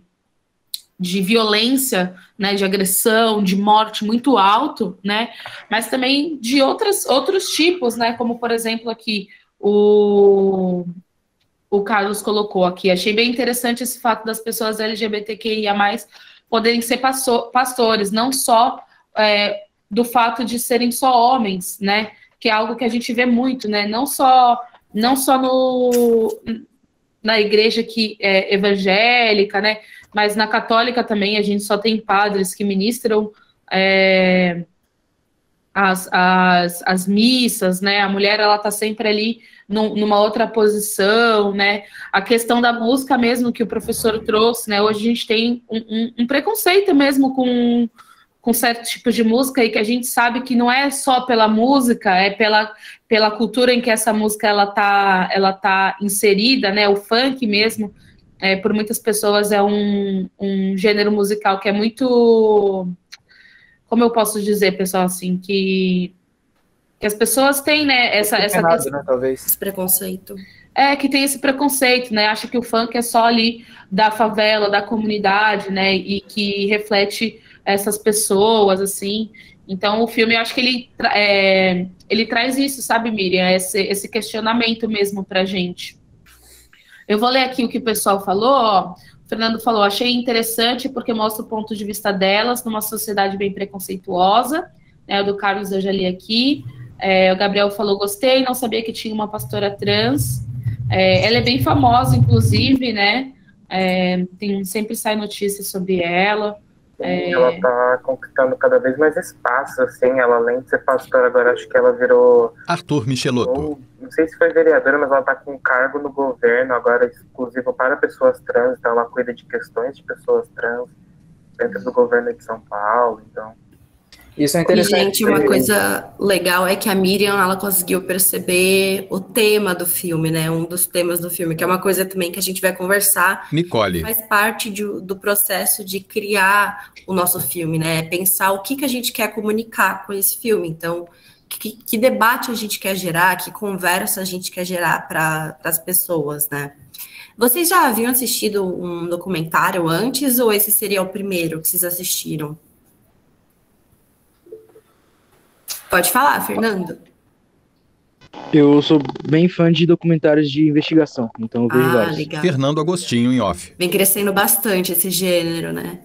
violência, né, de agressão, de morte muito alto, né, mas também de outros tipos, né, como, por exemplo, aqui o Carlos colocou aqui. Achei bem interessante esse fato das pessoas LGBTQIA+, poderem ser pastores, não só do fato de serem só homens, né, que é algo que a gente vê muito, né, não só na igreja que é evangélica, né, mas na católica também a gente só tem padres que ministram as missas, né, a mulher ela tá sempre ali numa outra posição, né, a questão da música mesmo que o professor trouxe, né, hoje a gente tem um preconceito mesmo com certos tipos de música e que a gente sabe que não é só pela música, é pela cultura em que essa música ela tá inserida, né, o funk mesmo, por muitas pessoas é um gênero musical que é muito, como eu posso dizer, pessoal, assim, que as pessoas têm, né, essa questão, né, talvez. Esse preconceito. Que tem esse preconceito, né, acha que o funk é só ali da favela, da comunidade, né, e que reflete essas pessoas, assim. Então, o filme, eu acho que ele traz isso, sabe, Miriam, esse questionamento mesmo pra gente. Eu vou ler aqui o que o pessoal falou, ó. O Fernando falou, achei interessante porque mostra o ponto de vista delas numa sociedade bem preconceituosa, né, o do Carlos eu já li aqui. O Gabriel falou, gostei, não sabia que tinha uma pastora trans. Ela é bem famosa, inclusive, né, sempre sai notícias sobre ela. Ela tá conquistando cada vez mais espaço, assim, ela além de ser pastora, agora acho que ela virou... Arthur Michelotto. Não sei se foi vereadora, mas ela tá com um cargo no governo, agora exclusivo para pessoas trans, então ela cuida de questões de pessoas trans dentro do governo de São Paulo, então... Isso é E, interessante. gente, uma coisa legal é que a Miriam, ela conseguiu perceber o tema do filme, né? Um dos temas do filme, que é uma coisa também que a gente vai conversar. Nicole. Faz parte do processo de criar o nosso filme, né? Pensar o que a gente quer comunicar com esse filme. Então, que debate a gente quer gerar, que conversa a gente quer gerar para as pessoas, né? Vocês já haviam assistido um documentário antes ou esse seria o primeiro que vocês assistiram? Pode falar, Fernando. Eu sou bem fã de documentários de investigação, então eu vejo vários. Legal. Fernando Agostinho em off. Vem crescendo bastante esse gênero, né?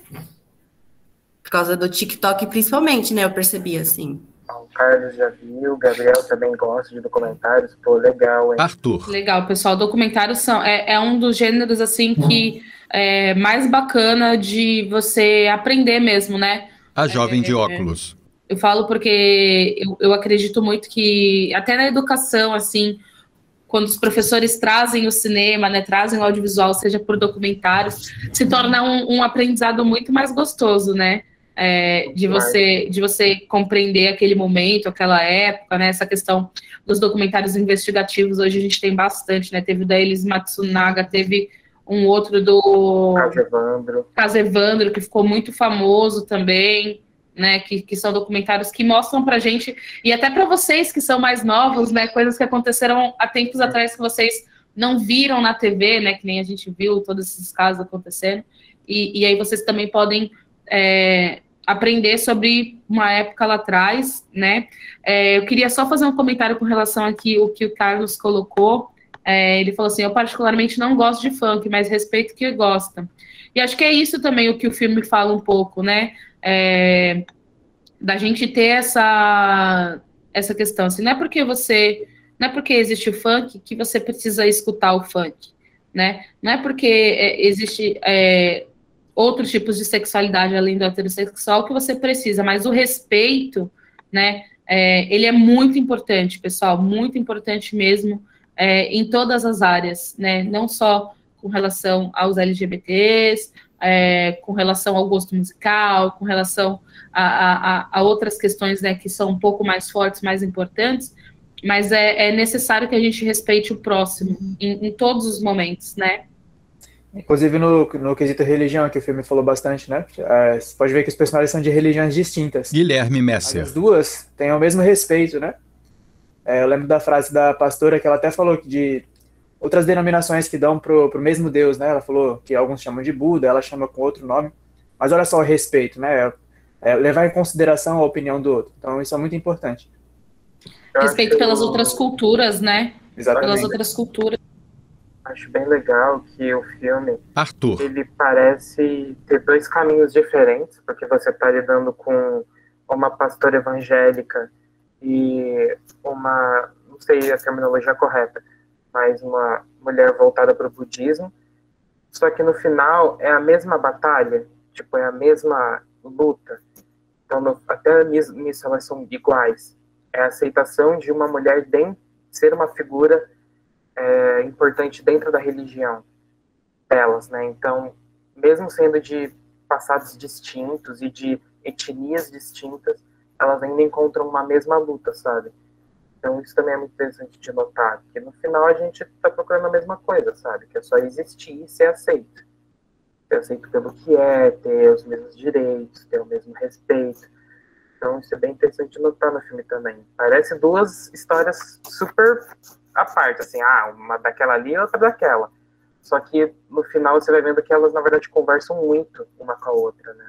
Por causa do TikTok, principalmente, né? Eu percebi assim. O Carlos já viu, o Gabriel também gosta de documentários, pô, legal, hein? Arthur. Legal, pessoal, documentários é um dos gêneros, assim, que é mais bacana de você aprender mesmo, né? A jovem de óculos. Eu falo porque eu acredito muito que, até na educação, assim, quando os professores trazem o cinema, né, trazem o audiovisual, seja por documentários, se torna um aprendizado muito mais gostoso, né? De você compreender aquele momento, aquela época, né? Essa questão dos documentários investigativos, hoje a gente tem bastante, né? Teve o da Elis Matsunaga, teve um outro do Caso Evandro, que ficou muito famoso também, né, que são documentários que mostram pra gente, e até para vocês que são mais novos, né, coisas que aconteceram há tempos atrás que vocês não viram na TV, né, que nem a gente viu todos esses casos acontecendo, e aí vocês também podem aprender sobre uma época lá atrás, né. Eu queria só fazer um comentário com relação aqui o que o Carlos colocou. Ele falou assim, eu particularmente não gosto de funk, mas respeito quem gosta. E acho que é isso também o que o filme fala um pouco, né, da gente ter essa questão, assim, não é porque existe o funk que você precisa escutar o funk, né, não é porque existe outros tipos de sexualidade além do heterossexual que você precisa, mas o respeito, né, Ele é muito importante, pessoal, muito importante mesmo, em todas as áreas, né? Não só com relação aos LGBTs, com relação ao gosto musical, com relação a outras questões, né, que são um pouco mais fortes, mais importantes, mas é necessário que a gente respeite o próximo em todos os momentos, né? Inclusive no quesito religião, que o filme falou bastante, né? Você pode ver que os personagens são de religiões distintas. Guilherme Messer. As duas têm o mesmo respeito, né? Eu lembro da frase da pastora que ela até falou de outras denominações que dão pro mesmo Deus, né? Ela falou que alguns chamam de Buda, ela chama com outro nome. Mas olha só o respeito, né? Levar em consideração a opinião do outro. Então isso é muito importante. Respeito pelas outras culturas, né? Exatamente. Pelas outras culturas. Acho bem legal que o filme, Arthur, ele parece ter dois caminhos diferentes, porque você está lidando com uma pastora evangélica e não sei a terminologia correta, mas uma mulher voltada para o budismo, só que no final é a mesma batalha, tipo, é a mesma luta. Então, até nisso elas são iguais. É a aceitação de uma mulher ser uma figura importante dentro da religião delas, né? Então, mesmo sendo de passados distintos e de etnias distintas, elas ainda encontram uma mesma luta, sabe? Então, isso também é muito interessante de notar, porque no final a gente está procurando a mesma coisa, sabe? Que é só existir e ser aceito. Ser aceito pelo que ter os mesmos direitos, ter o mesmo respeito. Então, isso é bem interessante de notar no filme também. Parece duas histórias super à parte, assim, uma daquela ali e outra daquela. Só que no final você vai vendo que elas, na verdade, conversam muito uma com a outra, né?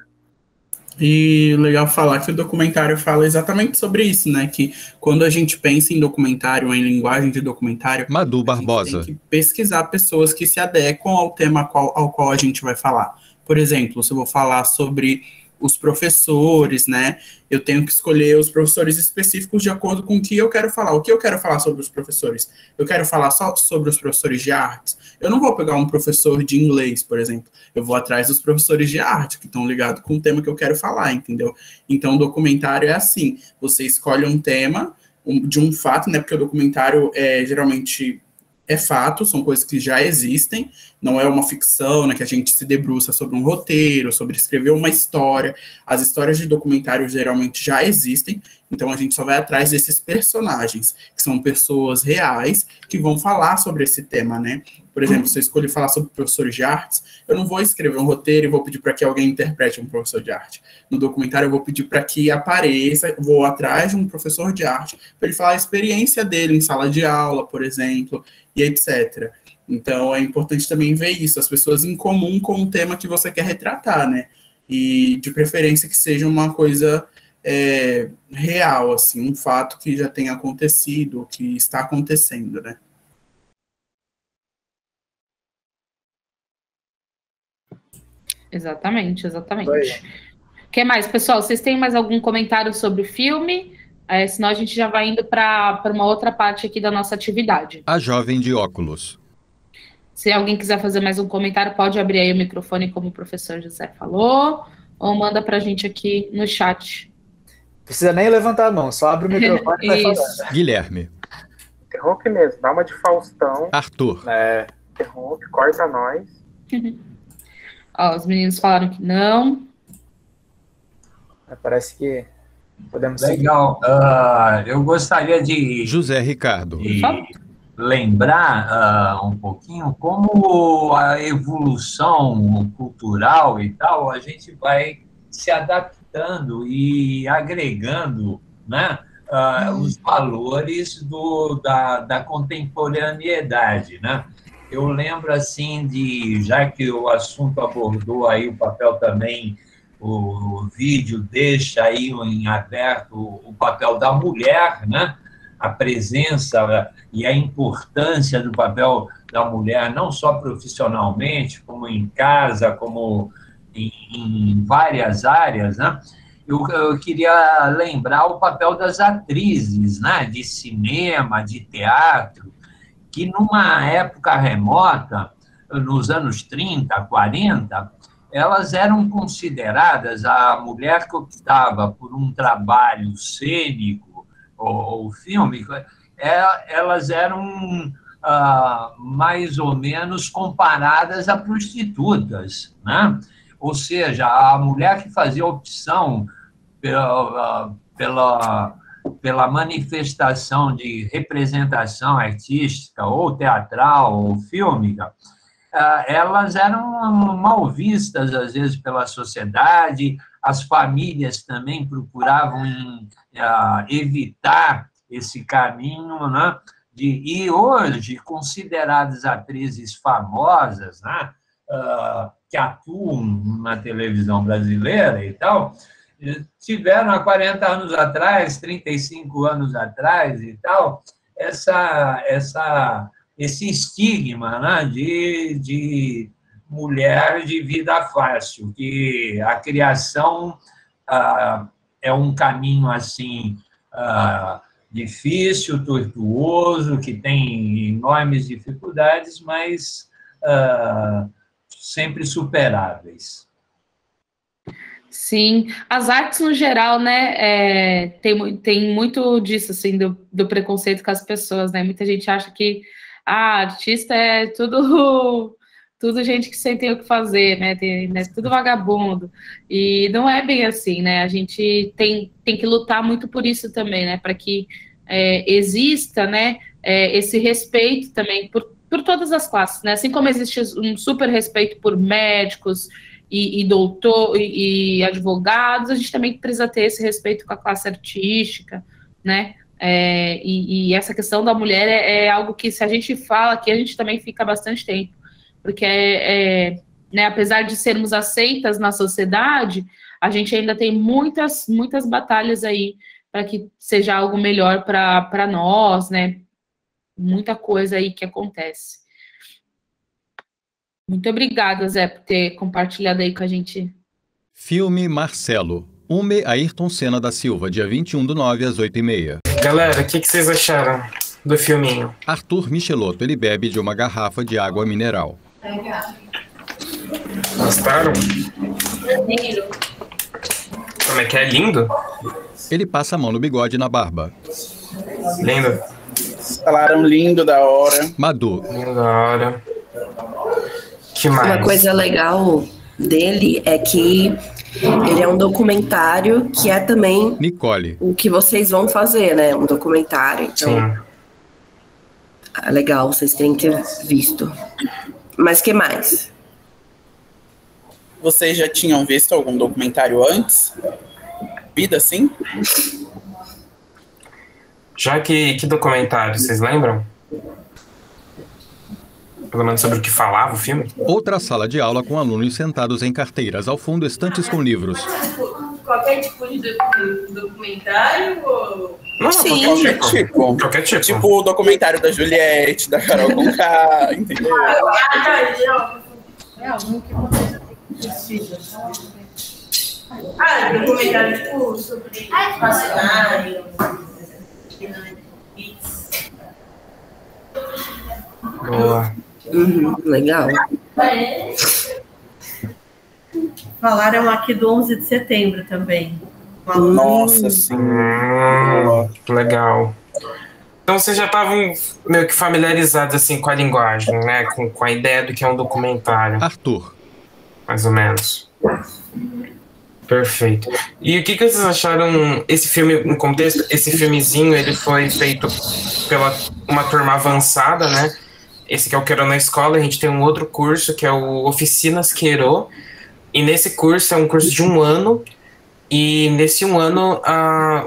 E legal falar que o documentário fala exatamente sobre isso, né? Que quando a gente pensa em documentário, em linguagem de documentário, Madu Barbosa, tem que pesquisar pessoas que se adequam ao tema ao qual a gente vai falar. Por exemplo, se eu vou falar sobre os professores, né? Eu tenho que escolher os professores específicos de acordo com o que eu quero falar. O que eu quero falar sobre os professores? Eu quero falar só sobre os professores de artes? Eu não vou pegar um professor de inglês, por exemplo. Eu vou atrás dos professores de arte, que estão ligados com o tema que eu quero falar, entendeu? Então, o documentário é assim. Você escolhe um tema de um fato, né? Porque o documentário geralmente é fato, são coisas que já existem, não é uma ficção, né, que a gente se debruça sobre um roteiro, sobre escrever uma história. As histórias de documentário geralmente já existem, então a gente só vai atrás desses personagens, que são pessoas reais, que vão falar sobre esse tema, né? Por exemplo, se eu escolher falar sobre professores de artes, eu não vou escrever um roteiro e vou pedir para que alguém interprete um professor de arte. No documentário eu vou pedir para que apareça, vou atrás de um professor de arte, para ele falar a experiência dele em sala de aula, por exemplo, e etc. Então é importante também ver isso, as pessoas em comum com o tema que você quer retratar, né? E de preferência que seja uma coisa real, assim, um fato que já tenha acontecido, que está acontecendo, né? Exatamente. O que mais, pessoal? Vocês têm mais algum comentário sobre o filme? Senão a gente já vai indo para uma outra parte aqui da nossa atividade. A jovem de óculos. Se alguém quiser fazer mais um comentário, pode abrir aí o microfone, como o professor José falou, ou manda para a gente aqui no chat. Precisa nem levantar a mão, só abre o microfone e vai falando. Guilherme. Interrompe mesmo, dá uma de Faustão. Arthur. Interrompe, corta nós. Ó, os meninos falaram que não. Parece que podemos Legal. Eu gostaria de José Ricardo. Lembrar um pouquinho como a evolução cultural e tal, a gente vai se adaptando e agregando, né, os valores da contemporaneidade, né? Eu lembro, assim, já que o assunto abordou aí o papel também, o vídeo deixa aí em aberto o papel da mulher, né? A presença e a importância do papel da mulher, não só profissionalmente, como em casa, como em várias áreas, né? Eu queria lembrar o papel das atrizes, né? De cinema, de teatro, que numa época remota, nos anos 30, 40, elas eram consideradas a mulher que optava por um trabalho cênico, o filme, elas eram mais ou menos comparadas a prostitutas, né? Ou seja, a mulher que fazia opção pela manifestação de representação artística, ou teatral, ou fílmica, elas eram mal vistas, às vezes, pela sociedade, as famílias também procuravam evitar esse caminho, né? E hoje, consideradas atrizes famosas, né? Que atuam na televisão brasileira e tal, tiveram há 40 anos atrás, 35 anos atrás e tal, esse estigma, né, de mulher de vida fácil, que a criação é um caminho assim difícil, tortuoso, que tem enormes dificuldades, mas sempre superáveis. Sim, as artes no geral, né, tem muito disso, assim, do preconceito com as pessoas, né, muita gente acha que artista é tudo gente que sem ter o que fazer, né, tudo vagabundo, e não é bem assim, né, a gente tem que lutar muito por isso também, né, para que exista, né, esse respeito também por todas as classes, né, assim como existe um super respeito por médicos, e doutor e advogados, a gente também precisa ter esse respeito com a classe artística, né? E essa questão da mulher é algo que, se a gente fala aqui, a gente também fica bastante tempo, porque né, apesar de sermos aceitas na sociedade, a gente ainda tem muitas batalhas aí para que seja algo melhor para nós, né? Muita coisa aí que acontece. Muito obrigada, Zé, por ter compartilhado aí com a gente. Filme Marcelo. Ayrton Senna da Silva, dia 21/9, às 8h30. Galera, o que vocês acharam do filminho? Arthur Michelotto, ele bebe de uma garrafa de água mineral. Gostaram? Como é que é? Lindo? Ele passa a mão no bigode e na barba. Lindo. Falaram lindo, da hora. Madu. Lindo, da hora. Que mais? Uma coisa legal dele é que ele é um documentário que é também Nicole. O que vocês vão fazer, né? Um documentário. Então, é legal, vocês têm que ter visto. Mas que mais? Vocês já tinham visto algum documentário antes? Vida, sim? Já que documentário, vocês lembram? Pelo menos sobre o que falava o filme? Outra sala de aula com alunos sentados em carteiras. Ao fundo, estantes com livros. Qualquer tipo de documentário? Ou... Não, Sim, qualquer tipo. Tipo o documentário da Juliette, da Carol Conká, entendeu? É algum que você precisa. Documentário tipo sobre cenário. Boa. Legal. Falaram aqui do 11 de setembro também. Nossa, sim. Legal. Então vocês já estavam meio que familiarizados assim com a linguagem, né? Com a ideia do que é um documentário. Arthur. Mais ou menos. Perfeito. E o que vocês acharam, esse filme, no contexto, esse filmezinho, ele foi feito pela uma turma avançada, né? Esse que é o Queiro na Escola, a gente tem um outro curso que é o Oficinas Queiro, e nesse curso é um curso de 1 ano, e nesse 1 ano,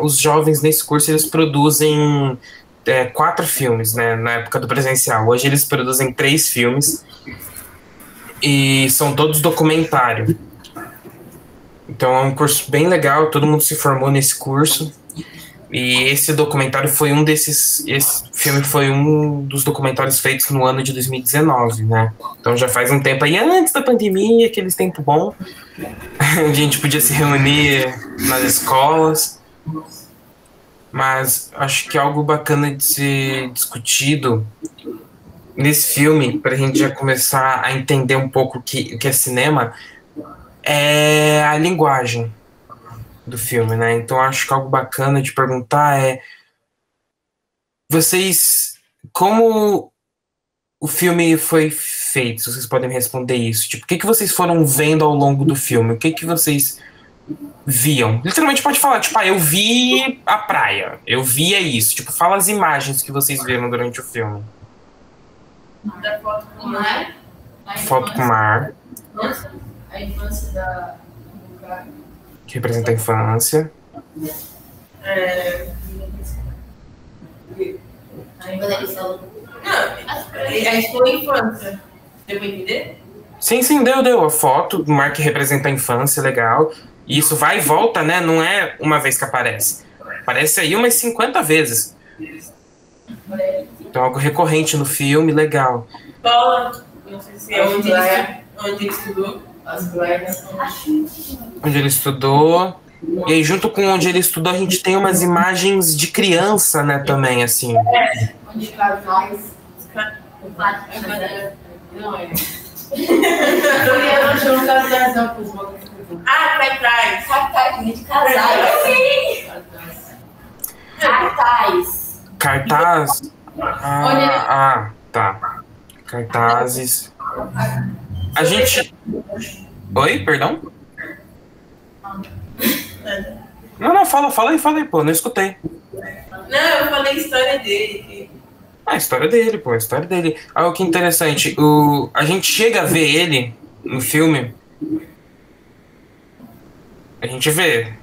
os jovens nesse curso, eles produzem 4 filmes, né, na época do presencial. Hoje eles produzem 3 filmes, e são todos documentário. Então é um curso bem legal, todo mundo se formou nesse curso. E esse documentário foi esse filme foi um dos documentários feitos no ano de 2019, né? Então já faz um tempo aí, antes da pandemia, aqueles tempos bons, a gente podia se reunir nas escolas. Mas acho que algo bacana de ser discutido nesse filme, para a gente já começar a entender um pouco o que é cinema, é a linguagem do filme, né? Então acho que algo bacana de perguntar é vocês, como o filme foi feito, se vocês podem me responder isso, tipo, o que vocês foram vendo ao longo do filme? O que vocês viam? Literalmente pode falar, tipo, eu vi a praia, eu via isso, tipo, fala as imagens que vocês viram durante o filme. Da foto com o mar. Foto com o mar. A infância do cara. Que representa a infância. A sua infância. Deu pra entender? Sim, deu. A foto do mar que representa a infância, legal. E isso vai e volta, né? Não é uma vez que aparece. Aparece aí umas 50 vezes. Então, algo recorrente no filme, legal. Escola, não sei se é onde ele estudou. As glórias. Onde ele estudou. E aí, junto com onde ele estudou, a gente tem umas imagens de criança, né, também, assim. Onde casais. Não é. Cartaz de casais. Sim. Cartaz? Tá. Cartazes. A gente... Oi, perdão? Não, fala aí, pô, não escutei. Não, eu falei a história dele. A história dele, pô, a história dele. Olha que interessante, a gente chega a ver ele no filme, a gente vê,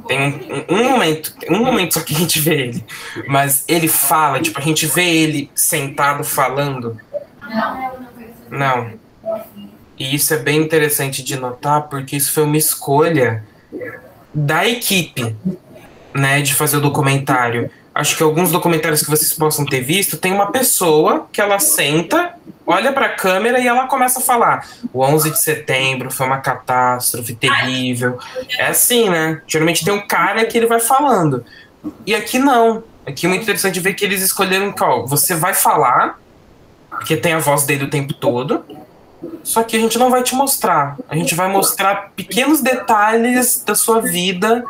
tem um momento só que a gente vê ele, mas ele fala, tipo, a gente vê ele sentado falando. Não. E isso é bem interessante de notar, porque isso foi uma escolha da equipe, né, de fazer o documentário. Acho que alguns documentários que vocês possam ter visto, tem uma pessoa que ela senta, olha para a câmera e ela começa a falar. O 11 de setembro foi uma catástrofe terrível. É assim, né? Geralmente tem um cara que ele vai falando. E aqui não. Aqui é muito interessante ver que eles escolheram qual. Você vai falar, porque tem a voz dele o tempo todo, só que a gente não vai te mostrar. A gente vai mostrar pequenos detalhes da sua vida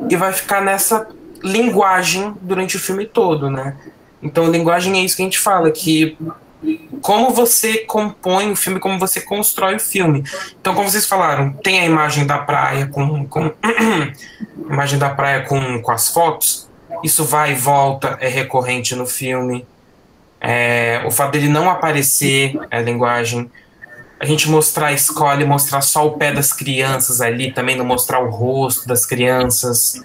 e vai ficar nessa linguagem durante o filme todo, né? Então, linguagem é isso que a gente fala, que como você compõe o filme, como você constrói o filme. Então, como vocês falaram, tem a imagem da praia imagem da praia com as fotos. Isso vai e volta, é recorrente no filme. O fato dele não aparecer é a linguagem. A gente mostrar a escola e mostrar só o pé das crianças ali, também não mostrar o rosto das crianças.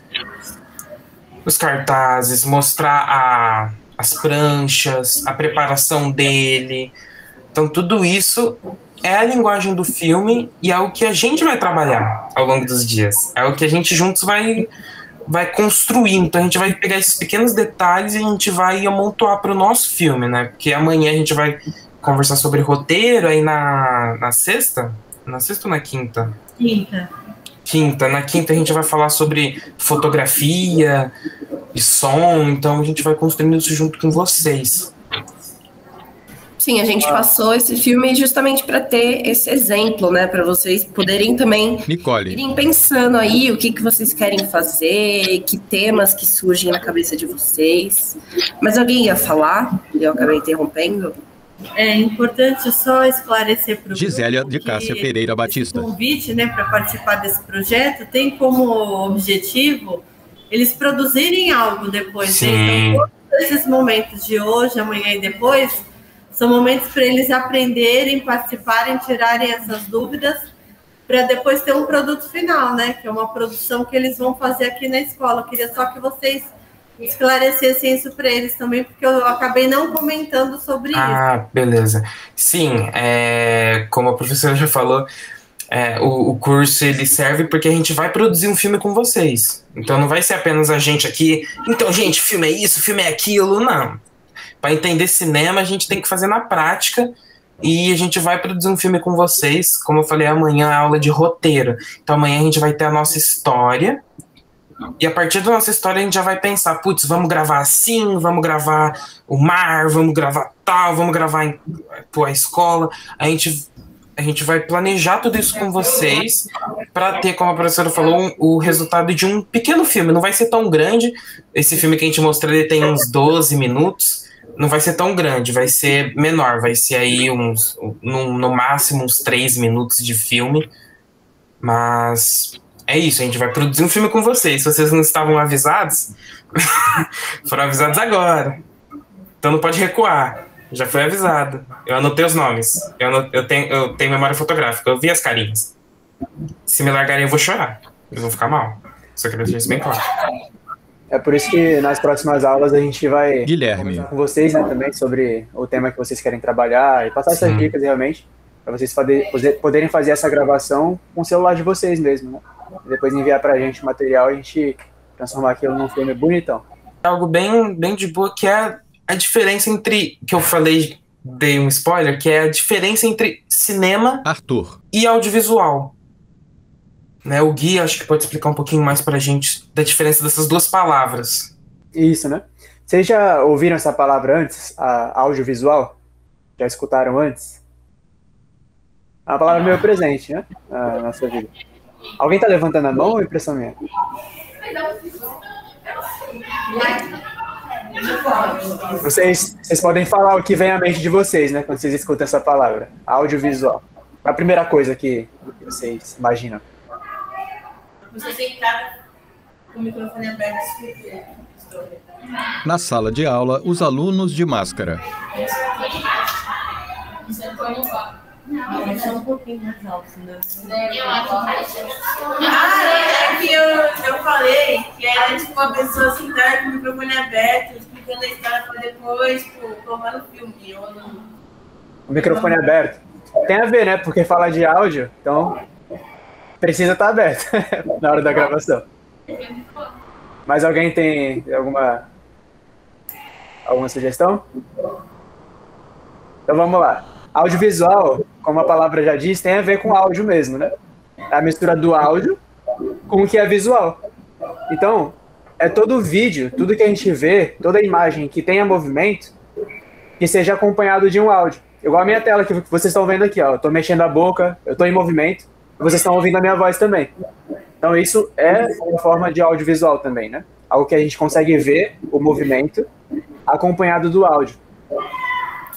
Os cartazes, mostrar as pranchas, a preparação dele. Então, tudo isso é a linguagem do filme e é o que a gente vai trabalhar ao longo dos dias. É o que a gente juntos vai construir. Então, a gente vai pegar esses pequenos detalhes e a gente vai amontoar para o nosso filme, né? Porque amanhã a gente vai conversar sobre roteiro, aí na sexta? Na sexta ou na quinta? Quinta. Na quinta a gente vai falar sobre fotografia e som, então a gente vai construindo isso junto com vocês. Sim, a gente passou esse filme justamente para ter esse exemplo, né, para vocês poderem também irem pensando aí o que vocês querem fazer, que temas que surgem na cabeça de vocês. Mas alguém ia falar? Eu acabei interrompendo. É importante só esclarecer para o Gisélia de Cássia Pereira Batista. O convite, né, para participar desse projeto tem como objetivo eles produzirem algo depois. Né? Então, todos esses momentos de hoje, amanhã e depois são momentos para eles aprenderem, participarem, tirarem essas dúvidas para depois ter um produto final, né? Que é uma produção que eles vão fazer aqui na escola. Eu queria só que vocês esclarecessem isso para eles também, porque eu acabei não comentando sobre isso. Beleza. Sim, como a professora já falou, o curso ele serve porque a gente vai produzir um filme com vocês. Então não vai ser apenas a gente aqui, então, gente, filme é isso, filme é aquilo, não. Para entender cinema, a gente tem que fazer na prática e a gente vai produzir um filme com vocês. Como eu falei, amanhã é aula de roteiro. Então amanhã a gente vai ter a nossa história. E a partir da nossa história a gente já vai pensar, putz, vamos gravar assim, vamos gravar o mar, vamos gravar tal, vamos gravar a escola. A gente a gente vai planejar tudo isso com vocês para ter, como a professora falou, o resultado de um pequeno filme. Não vai ser tão grande. Esse filme que a gente mostrou, ele tem uns 12 minutos. Não vai ser tão grande, vai ser menor. Vai ser aí no máximo uns 3 minutos de filme. Mas é isso, a gente vai produzir um filme com vocês. Se vocês não estavam avisados, foram avisados agora. Então não pode recuar. Já foi avisado. Eu anotei os nomes. Eu tenho memória fotográfica. Eu vi as carinhas. Se me largarem, eu vou chorar. Eles vão ficar mal. Só queria deixar isso bem claro. É por isso que nas próximas aulas a gente vai Guilherme com vocês, né, também sobre o tema que vocês querem trabalhar e passar essas dicas realmente para vocês poderem fazer essa gravação com o celular de vocês mesmo, né? E depois enviar pra gente o material e a gente transformar aquilo num filme bonitão. Algo bem de boa, que é a diferença entre, que eu falei, dei um spoiler, que é a diferença entre cinema e audiovisual. Né, o Gui acho que pode explicar um pouquinho mais pra gente da diferença dessas duas palavras. Isso, né? Vocês já ouviram essa palavra antes, audiovisual? Já escutaram antes? É uma palavra meio presente, né? Na nossa vida. Alguém tá levantando a mão ou é impressão minha? Vocês podem falar o que vem à mente de vocês, né? Quando vocês escutam essa palavra. Audiovisual. A primeira coisa que vocês imaginam. Você sentada com o microfone aberto. Na sala de aula, os alunos de máscara. Um pouquinho mais alto, né? É que eu falei que era tipo uma pessoa sentada com o microfone aberto, explicando a história pra depois, tipo, tomando filme. O microfone aberto. Tem a ver, né? Porque fala de áudio, então precisa estar aberto na hora da gravação. Mas alguém tem alguma sugestão? Então vamos lá. Audiovisual, como a palavra já diz, tem a ver com áudio mesmo, né? É a mistura do áudio com o que é visual. Então, é todo vídeo, tudo que a gente vê, toda imagem que tenha movimento, que seja acompanhado de um áudio. Igual a minha tela que vocês estão vendo aqui, ó. Eu tô mexendo a boca, eu tô em movimento, e vocês estão ouvindo a minha voz também. Então isso é uma forma de audiovisual também, né? Algo que a gente consegue ver o movimento acompanhado do áudio.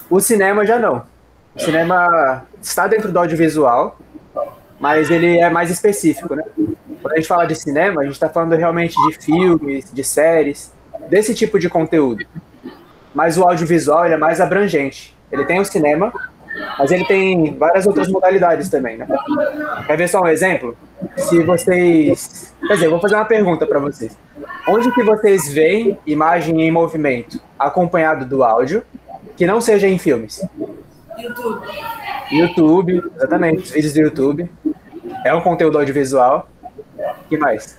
O cinema já não. O cinema está dentro do audiovisual, mas ele é mais específico, né? Quando a gente fala de cinema, a gente está falando realmente de filmes, de séries, desse tipo de conteúdo. Mas o audiovisual ele é mais abrangente. Ele tem o cinema, mas ele tem várias outras modalidades também, né? Quer ver só um exemplo? Se vocês... Quer dizer, eu vou fazer uma pergunta para vocês. Onde que vocês veem imagem em movimento acompanhado do áudio, que não seja em filmes? YouTube, exatamente. Os vídeos do YouTube. É um conteúdo audiovisual. O que mais?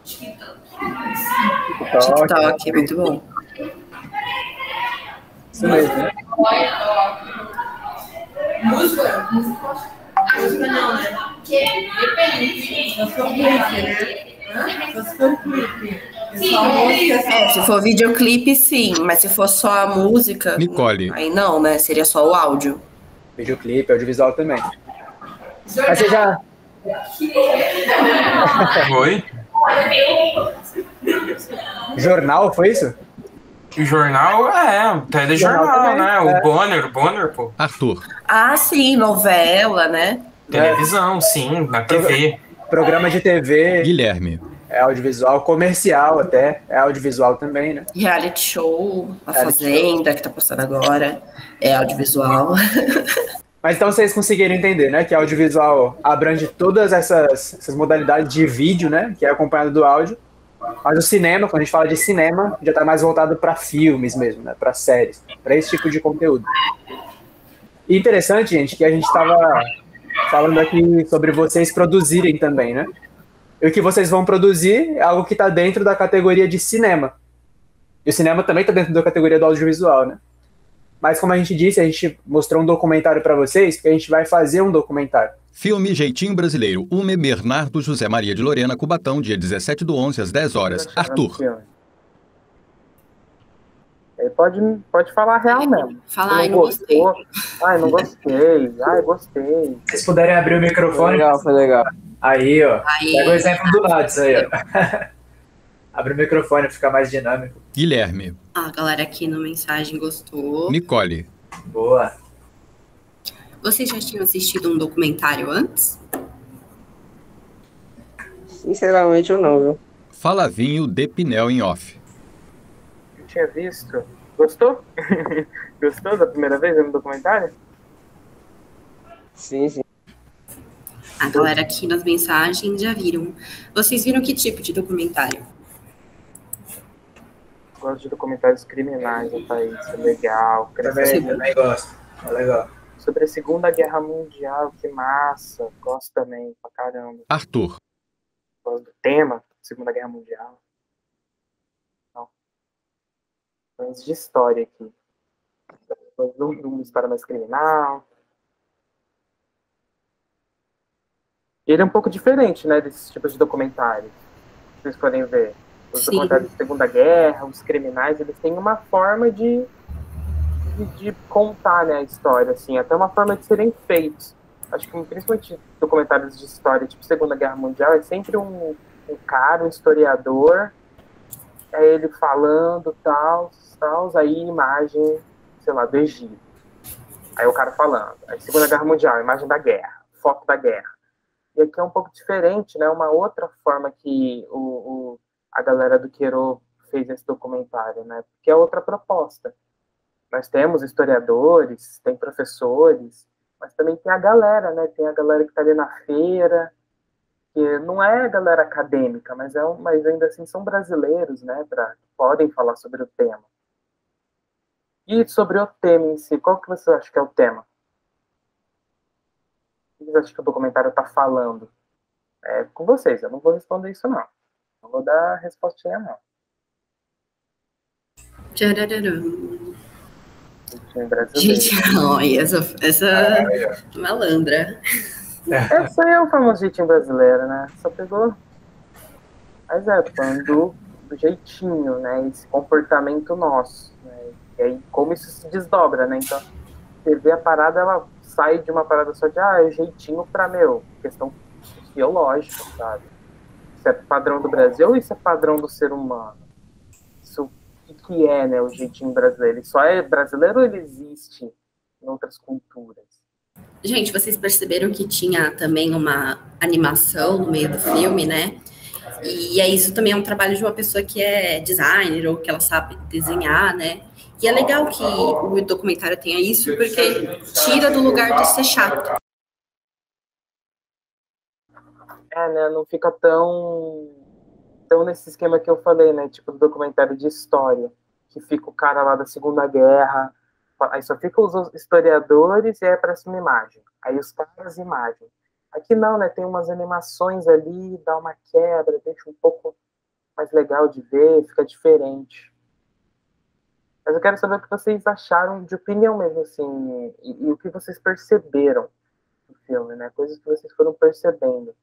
TikTok, muito bom. Isso mesmo, né? Música? Música não, né? Eu sou clipe, né? Eu sou clipe. Se for videoclipe, sim, mas se for só a música, Nicole. Aí não, né? Seria só o áudio. Videoclipe, audiovisual também. Mas você já... Oi? Jornal, foi isso? Jornal, telejornal, né? O Bonner, pô. Arthur. Ah, sim, novela, né? Televisão, sim, na TV. Programa de TV. Guilherme. É audiovisual, comercial até, é audiovisual também, né? Reality show, A Fazenda, que tá postando agora, é audiovisual. Mas então vocês conseguiram entender, né? Que audiovisual abrange todas essas modalidades de vídeo, né? Que é acompanhado do áudio. Mas o cinema, quando a gente fala de cinema, já tá mais voltado para filmes mesmo, né? Para séries, para esse tipo de conteúdo. E interessante, gente, que a gente tava falando aqui sobre vocês produzirem também, né? E o que vocês vão produzir é algo que está dentro da categoria de cinema. E o cinema também está dentro da categoria do audiovisual, né? Mas como a gente disse, a gente mostrou um documentário para vocês, porque a gente vai fazer um documentário. Filme Jeitinho Brasileiro, Ume Bernardo José Maria de Lorena, Cubatão, dia 17/11, às 10 horas. Arthur. Aí pode falar a real mesmo. Falar, ai, não gostou. Ai, não gostei. Ai, gostei. Se vocês puderem abrir o microfone. Foi legal. Aí, ó. Aí. Pega o exemplo do lado, isso aí, ó. Abre o microfone, fica mais dinâmico. Guilherme. A galera aqui no mensagem gostou. Nicole. Boa. Vocês já tinham assistido um documentário antes? Sinceramente, eu não, viu? Falavinho de Pinel em off. Eu tinha visto. Gostou? Gostou da primeira vez no documentário? Sim, sim. A galera aqui nas mensagens já viram. Vocês viram que tipo de documentário? Gosto de documentários criminais no país. É legal. Também gosto. É legal. Sobre a Segunda Guerra Mundial, que massa. Gosto também, pra caramba. Arthur. Gosto do tema, Segunda Guerra Mundial. Não. Vamos de história aqui. Uma história mais criminal. Ele é um pouco diferente, né, desses tipos de documentários. Se vocês forem ver. Os documentários da Segunda Guerra, os criminais, eles têm uma forma de contar, né, a história, assim, até uma forma de serem feitos. Acho que principalmente documentários de história, tipo Segunda Guerra Mundial, é sempre um cara, um historiador, é ele falando, tal, aí imagem, sei lá, do Egito. Aí o cara falando. Aí Segunda Guerra Mundial, imagem da guerra, foto da guerra. E aqui é um pouco diferente, né, uma outra forma que a galera do Queiro fez esse documentário, né, porque é outra proposta. Nós temos historiadores, tem professores, mas também tem a galera, né? Tem a galera que está ali na feira, que não é a galera acadêmica, mas ainda assim são brasileiros, né? Que podem falar sobre o tema. E sobre o tema em si, qual que você acha que é o tema? O que você acha que o documentário está falando? É com vocês, eu não vou responder isso, não. Não vou dar respostinha, não. Tchararam. Brasileiro. Gente, olha, essa malandra. Esse aí é o famoso jeitinho brasileiro, né? Só pegou. Mas falando do jeitinho, né? Esse comportamento nosso. Né? E aí, como isso se desdobra, né? Então, você vê a parada, ela sai de uma parada só de, é jeitinho pra, questão biológica, sabe? Isso é padrão do Brasil ou isso é padrão do ser humano? Isso que é, né, o jeitinho brasileiro? Ele só é brasileiro ou ele existe em outras culturas? Gente, vocês perceberam que tinha também uma animação no meio do filme, né? E isso também é um trabalho de uma pessoa que é designer ou que ela sabe desenhar, né? E é legal que o documentário tenha isso porque tira do lugar de ser chato. Né? Não fica tão nesse esquema que eu falei, né? Tipo, do documentário de história, que fica o cara lá da Segunda Guerra, aí só fica os historiadores e aí aparece uma imagem. Aí os caras imagem. Aqui não, né? Tem umas animações ali, dá uma quebra, deixa um pouco mais legal de ver, fica diferente. Mas eu quero saber o que vocês acharam de opinião mesmo, assim, e o que vocês perceberam do filme, né? Coisas que vocês foram percebendo.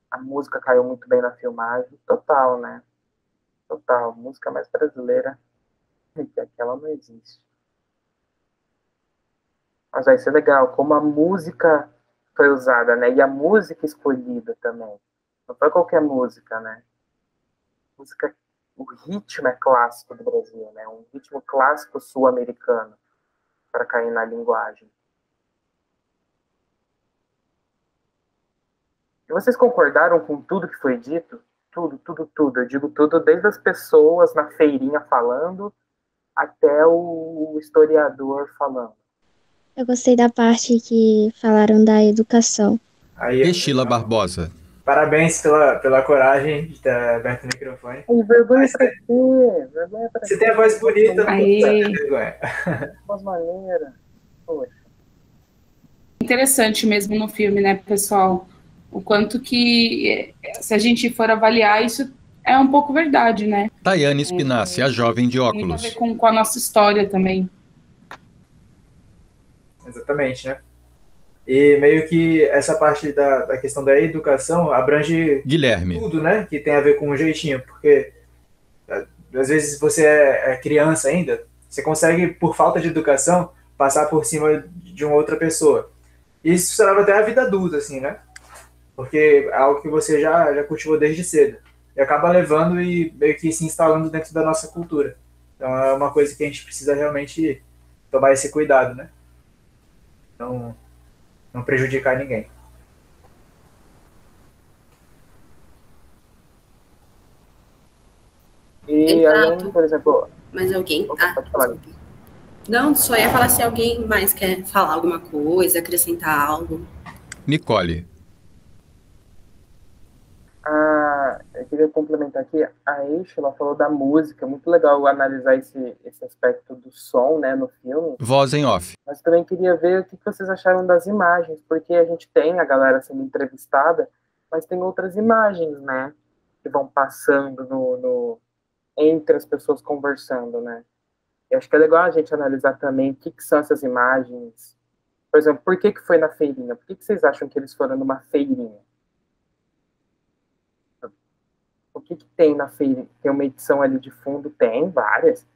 A música caiu muito bem na filmagem, total, né? Total, música mais brasileira que aquela não existe. Mas vai ser legal, como a música foi usada, né? E a música escolhida também. Não foi qualquer música, né? Música, o ritmo é clássico do Brasil, né? Um ritmo clássico sul-americano para cair na linguagem. E vocês concordaram com tudo que foi dito? Tudo. Eu digo tudo, desde as pessoas na feirinha falando até o historiador falando. Eu gostei da parte que falaram da educação. Estila Barbosa. Parabéns pela coragem de ter aberto o microfone. Vergonha pra quê? Vergonha pra quê? Você tem a voz bonita, não tem vergonha. Voz maneira. Poxa. Interessante mesmo no filme, né, pessoal? O quanto que, se a gente for avaliar, isso é um pouco verdade, né? Tayane Spinassi, a jovem de óculos. Tem a ver com a nossa história também. Exatamente, né? E meio que essa parte da questão da educação abrange Guilherme. Tudo, né? Que tem a ver com o jeitinho, porque às vezes você é criança ainda, Você consegue, por falta de educação, passar por cima de uma outra pessoa. Isso serve até a vida adulta, assim, né? Porque é algo que você já cultivou desde cedo. E acaba levando e meio que se instalando dentro da nossa cultura. Então é uma coisa que a gente precisa realmente tomar esse cuidado, né? Não prejudicar ninguém. E além, por exemplo... Mas alguém... Pode falar. Não, só ia falar se alguém mais quer falar alguma coisa, acrescentar algo. Nicole. Eu queria complementar aqui, a Eixla falou da música, muito legal analisar esse aspecto do som, né, no filme. Voz em off. Mas também queria ver o que vocês acharam das imagens, porque a gente tem a galera sendo entrevistada, mas tem outras imagens, né, que vão passando entre as pessoas conversando, né. Eu acho que é legal a gente analisar também o que são essas imagens. Por exemplo, por que foi na feirinha? Por que vocês acham que eles foram numa feirinha? O que tem na feira? Tem uma edição ali de fundo? Tem várias.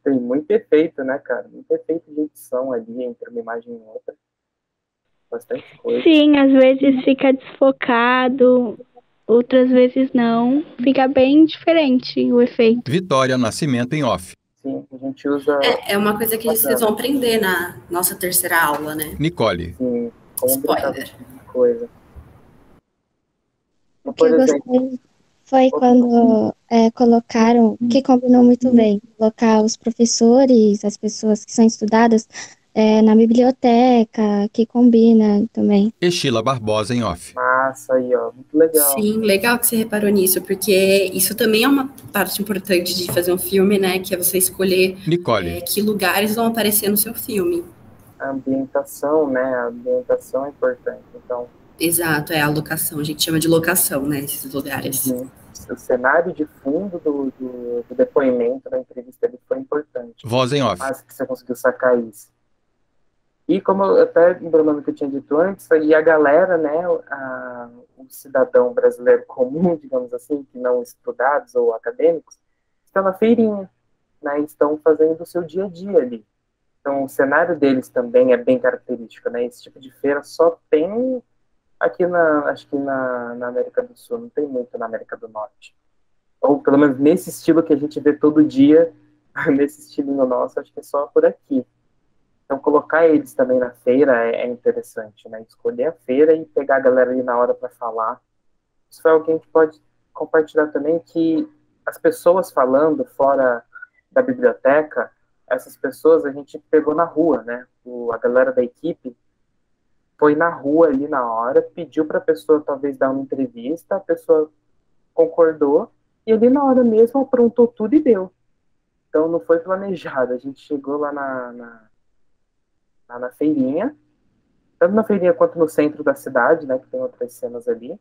Tem muito efeito, né, cara? Muito efeito de edição ali entre uma imagem e outra. Bastante coisa. Sim, às vezes fica desfocado, outras vezes não. Fica bem diferente o efeito. Vitória Nascimento em off. Sim, a gente usa... É uma coisa que vocês vão aprender na nossa terceira aula, né? Nicole. Sim, spoiler. Coisa. O que eu gostei foi quando colocaram, que combinou muito bem, colocar os professores, as pessoas que são estudadas na biblioteca, que combina também. Estila Barbosa em off. Massa aí, ó, muito legal. Sim, legal que você reparou nisso, porque isso também é uma parte importante de fazer um filme, né, que é você escolher Nicole. Que lugares vão aparecer no seu filme. A ambientação, né, a ambientação é importante, então... Exato, é a locação, a gente chama de locação, né, esses lugares. Sim. O cenário de fundo do depoimento, da entrevista ali foi importante. Voz em off. Mas que você conseguiu sacar isso. E como eu até lembrando que eu tinha dito antes, e a galera, né, o cidadão brasileiro comum, digamos assim, que não estudados ou acadêmicos, estão na feirinha, né, estão fazendo o seu dia a dia ali. Então o cenário deles também é bem característico, né, esse tipo de feira só tem... Aqui, acho que na América do Sul, não tem muito na América do Norte. Ou pelo menos nesse estilo que a gente vê todo dia, nesse estilinho nosso, acho que é só por aqui. Então colocar eles também na feira é interessante, né? Escolher a feira e pegar a galera ali na hora para falar. Isso foi alguém que pode compartilhar também que as pessoas falando fora da biblioteca, essas pessoas a gente pegou na rua, né? A galera da equipe foi na rua ali na hora, pediu para a pessoa talvez dar uma entrevista, a pessoa concordou, e ali na hora mesmo aprontou tudo e deu. Então não foi planejado, a gente chegou lá na feirinha, tanto na feirinha quanto no centro da cidade, né, que tem outras cenas ali,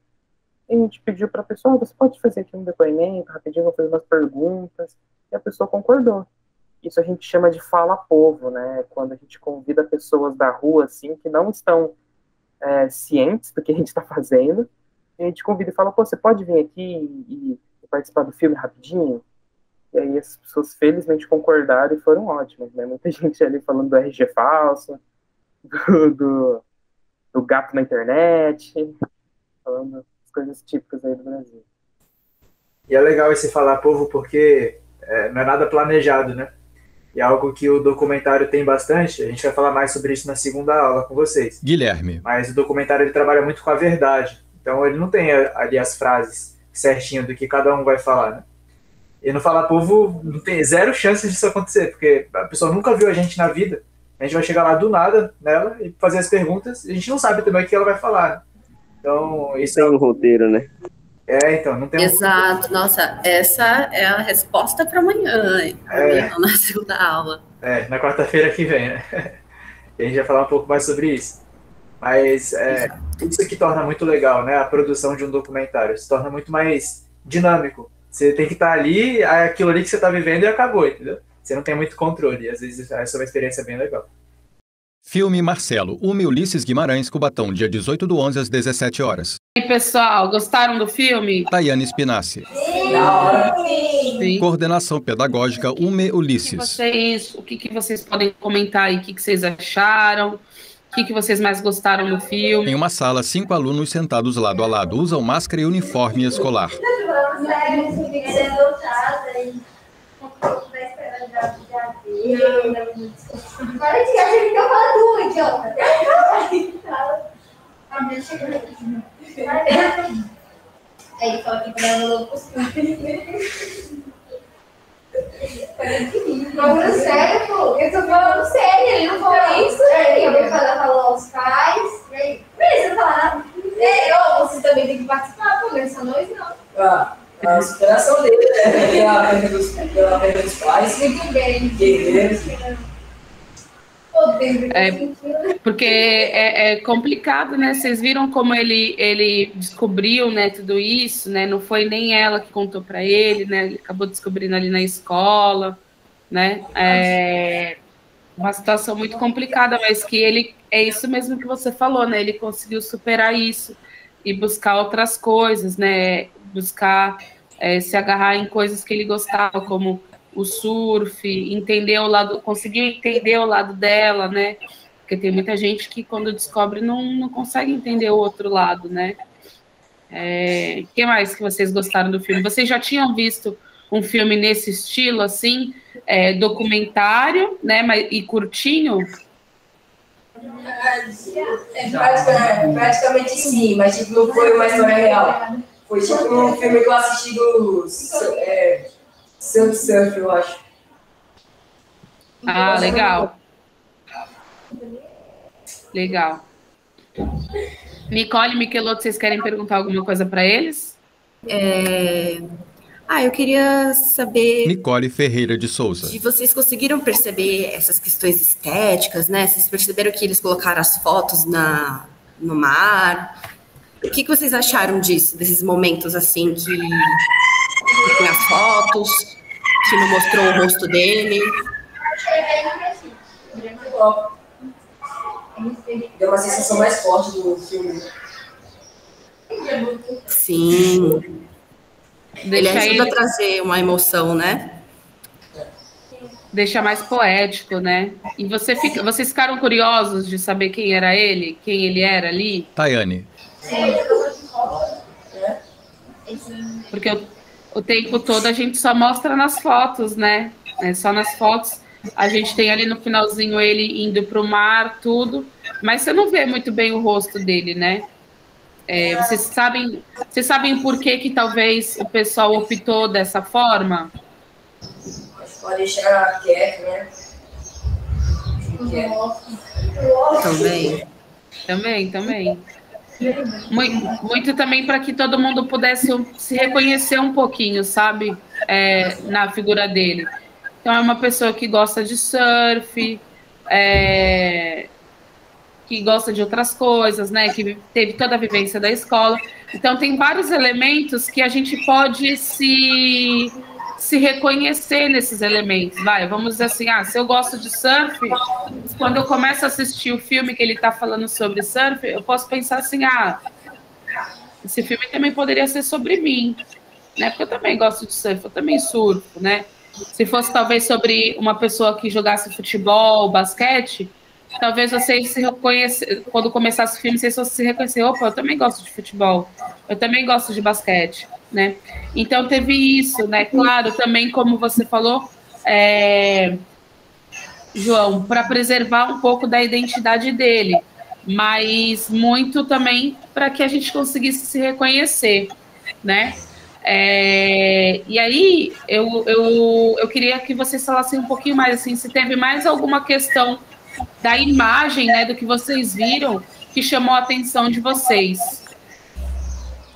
e a gente pediu para a pessoa, você pode fazer aqui um depoimento, rapidinho, vou fazer umas perguntas, e a pessoa concordou. Isso a gente chama de fala-povo, né, quando a gente convida pessoas da rua, assim, que não estão cientes do que a gente está fazendo, e a gente convida e fala, pô, você pode vir aqui e participar do filme rapidinho? E aí as pessoas felizmente concordaram e foram ótimas, né? Muita gente ali falando do RG falso, do gato na internet, falando as coisas típicas aí do Brasil. E é legal esse falar povo porque não é nada planejado, né? E é algo que o documentário tem bastante. A gente vai falar mais sobre isso na segunda aula com vocês. Guilherme. Mas o documentário ele trabalha muito com a verdade. Então ele não tem ali as frases certinho do que cada um vai falar, né? E no Falar Povo não tem zero chances disso acontecer, porque a pessoa nunca viu a gente na vida. A gente vai chegar lá do nada nela e fazer as perguntas. E a gente não sabe também o que ela vai falar, né? Então isso é um roteiro, né? Então, não tem Exato, nossa, essa é a resposta para amanhã, na segunda aula. Na quarta-feira que vem, né? E a gente vai falar um pouco mais sobre isso. Mas isso que torna muito legal, né? A produção de um documentário. Se torna muito mais dinâmico. Você tem que estar ali, aquilo ali que você está vivendo e acabou, entendeu? Você não tem muito controle. E às vezes essa é uma experiência bem legal. Filme Marcelo, Ulisses Guimarães, Cubatão, dia 18/11 às 17 horas. E aí, pessoal, gostaram do filme? Tayane Spinassi. Sim. Coordenação pedagógica Ume Ulisses. O que vocês podem comentar aí? O que vocês acharam? O que vocês mais gostaram do filme? Em uma sala, 5 alunos sentados lado a lado usam máscara e uniforme escolar. Aí fala que grava logo por cima. Falando sério, pô. Eu tô falando sério, ele não falou isso. Ele vai falar aos pais. Beleza, falar. Vocês também tem que participar, pô, não é só nós, não. A superação dele, né? Pela perda dos pais. Muito bem. Porque é complicado, né? Vocês viram como ele descobriu, né, tudo isso, né? Não foi nem ela que contou para ele, né? Ele acabou descobrindo ali na escola, né? É uma situação muito complicada, mas que ele é isso mesmo que você falou, né? Ele conseguiu superar isso e buscar outras coisas, né? Buscar se agarrar em coisas que ele gostava, como o surf, conseguiu entender o lado dela, né? Porque tem muita gente que quando descobre não consegue entender o outro lado, né? O que mais que vocês gostaram do filme? Vocês já tinham visto um filme nesse estilo, assim, documentário, né? E curtinho? Praticamente sim, mas tipo, não foi uma história real. Foi tipo um filme que eu assisti do Surf, eu acho. Ah, legal. Legal. Nicole e Michelotto, vocês querem perguntar alguma coisa para eles? Eu queria saber... Nicole Ferreira de Souza. Se vocês conseguiram perceber essas questões estéticas, né? Vocês perceberam que eles colocaram as fotos no mar? O que vocês acharam disso? Desses momentos, assim, que tem as fotos, que não mostrou o rosto dele? Deu uma sensação mais forte do filme. Sim. Ele ajuda a trazer uma emoção, né? Deixa mais poético, né? E vocês ficaram curiosos de saber quem era ele? Quem ele era ali? Tayane. Porque o tempo todo a gente só mostra nas fotos, né? Só nas fotos. A gente tem ali no finalzinho ele indo para o mar, tudo. Mas você não vê muito bem o rosto dele, né? Vocês sabem por que talvez o pessoal optou dessa forma? Pode deixar quieto, né? Também. Muito também para que todo mundo pudesse se reconhecer um pouquinho, sabe? Na figura dele. Então, é uma pessoa que gosta de surf, que gosta de outras coisas, né? Que teve toda a vivência da escola. Então, tem vários elementos que a gente pode se reconhecer nesses elementos. Vamos dizer assim, se eu gosto de surf, quando eu começo a assistir o filme que ele está falando sobre surf, eu posso pensar assim, esse filme também poderia ser sobre mim, né? Porque eu também gosto de surf, eu também surfo, né? Se fosse talvez sobre uma pessoa que jogasse futebol, basquete, talvez vocês se reconhecessem, quando começasse o filme, vocês fossem se reconhecer, opa, eu também gosto de futebol, eu também gosto de basquete, né? Então teve isso, né? Claro, também como você falou, João, para preservar um pouco da identidade dele, mas muito também para que a gente conseguisse se reconhecer, né? E aí eu queria que vocês falassem um pouquinho mais assim, se teve mais alguma questão da imagem, né, do que vocês viram que chamou a atenção de vocês.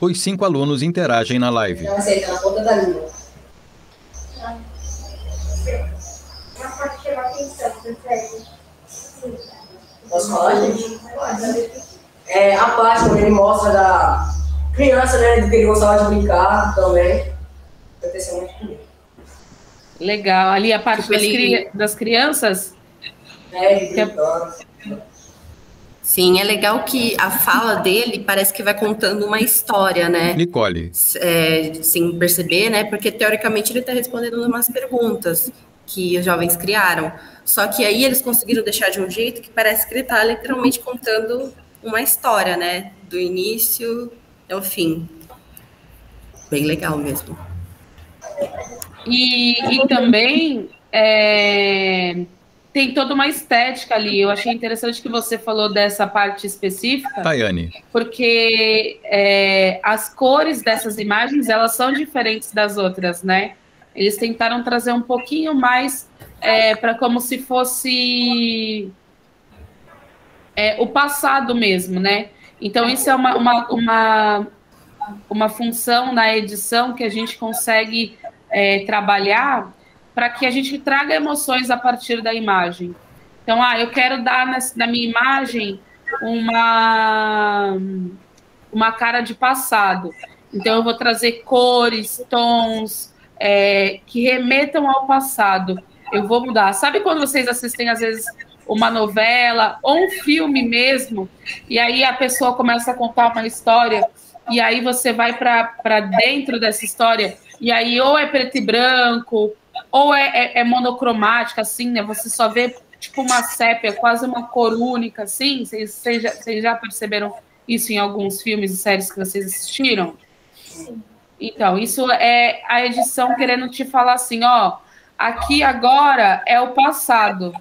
Os 5 alunos interagem na live. Não aceita, na ponta da língua. Posso falar, gente? A parte onde ele mostra da criança, né, do que ele gostava de brincar também. Aconteceu muito comigo. Legal. Ali a parte das crianças? Sim, é legal que a fala dele parece que vai contando uma história, né? Nicole. Sem perceber, né? Porque teoricamente ele está respondendo umas perguntas que os jovens criaram. Só que aí eles conseguiram deixar de um jeito que parece que ele está literalmente contando uma história, né? Do início ao fim. Bem legal mesmo. E também tem toda uma estética ali. Eu achei interessante que você falou dessa parte específica. Tayane. Porque as cores dessas imagens, elas são diferentes das outras, né? Eles tentaram trazer um pouquinho mais para como se fosse o passado mesmo, né? Então, isso é uma função na edição que a gente consegue trabalhar para que a gente traga emoções a partir da imagem. Então, eu quero dar na minha imagem uma cara de passado. Então, eu vou trazer cores, tons que remetam ao passado. Eu vou mudar. Sabe quando vocês assistem, às vezes, uma novela ou um filme mesmo, e aí a pessoa começa a contar uma história, e aí você vai para dentro dessa história, e aí ou é preto e branco, ou é monocromática, assim, né? Você só vê tipo uma sépia, quase uma cor única, assim. Vocês já perceberam isso em alguns filmes e séries que vocês assistiram? Sim. Então, isso é a edição querendo te falar assim, aqui agora é o passado,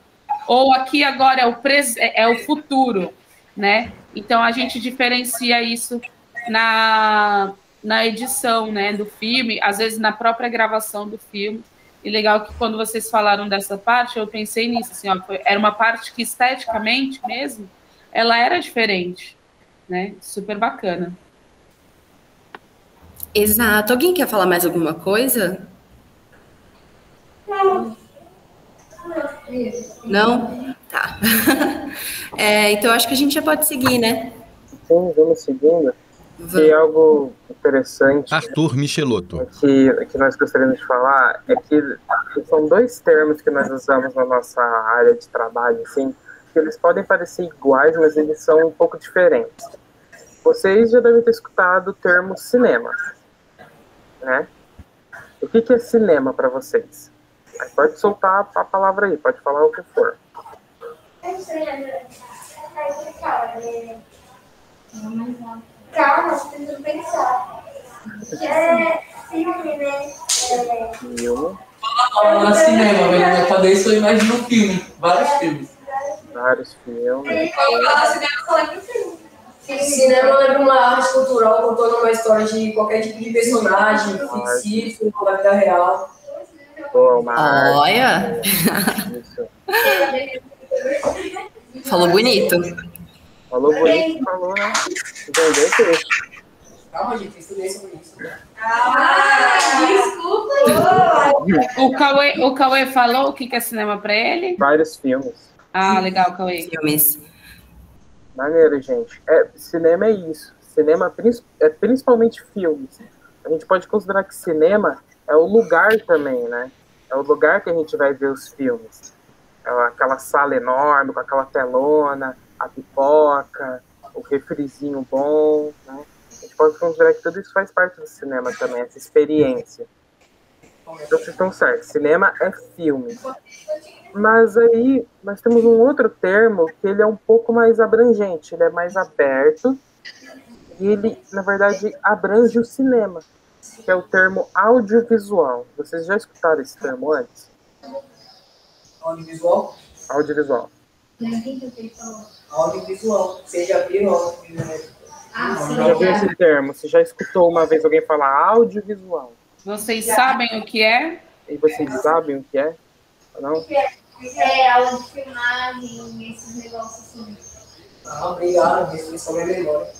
ou aqui agora é o futuro, né? Então, a gente diferencia isso na edição, né, do filme, às vezes na própria gravação do filme. E legal que quando vocês falaram dessa parte, eu pensei nisso, assim, era uma parte que esteticamente mesmo, ela era diferente, né? Super bacana. Exato. Alguém quer falar mais alguma coisa? Não? Tá. Então, acho que a gente já pode seguir, né? Sim, vamos seguindo. E algo interessante Arthur Michelotto que nós gostaríamos de falar é que são dois termos que nós usamos na nossa área de trabalho, assim, que eles podem parecer iguais, mas eles são um pouco diferentes. Vocês já devem ter escutado o termo cinema, né? O que é cinema para vocês? Pode soltar a palavra aí, pode falar o que for. Calma, você tem que pensar. Filme, né? Filme. Cinema, velho. Quando isso eu imagino um filme. Vários filmes. Vários filmes. Cinema é uma arte cultural contando uma história de qualquer tipo de personagem, fictício, na vida real. Olha! Falou bonito. Falou bonito, falou, né? Entendeu, peixe? Calma, gente, estudei sobre isso. Desculpa! O Cauê falou o que é cinema para ele? Vários filmes. Ah, legal, Cauê. Filmes. Maneiro, gente. Cinema é isso. Cinema é principalmente filmes. A gente pode considerar que cinema é o lugar também, né? É o lugar que a gente vai ver os filmes. É aquela sala enorme, com aquela telona, a pipoca, o refrizinho bom, né? A gente pode considerar que tudo isso faz parte do cinema também, essa experiência. Então vocês estão certos, cinema é filme. Mas aí nós temos um outro termo que ele é um pouco mais abrangente, ele é mais aberto e ele, na verdade, abrange o cinema, que é o termo audiovisual. Vocês já escutaram esse termo antes? Audiovisual? Audiovisual. Audiovisual. Vocês já viram? Já viu esse termo? Você já escutou uma vez alguém falar audiovisual? Vocês sabem o que é? E vocês sabem o que é? Não? Aula de filmagem, esses negócios assim. Obrigado, isso foi minha memória.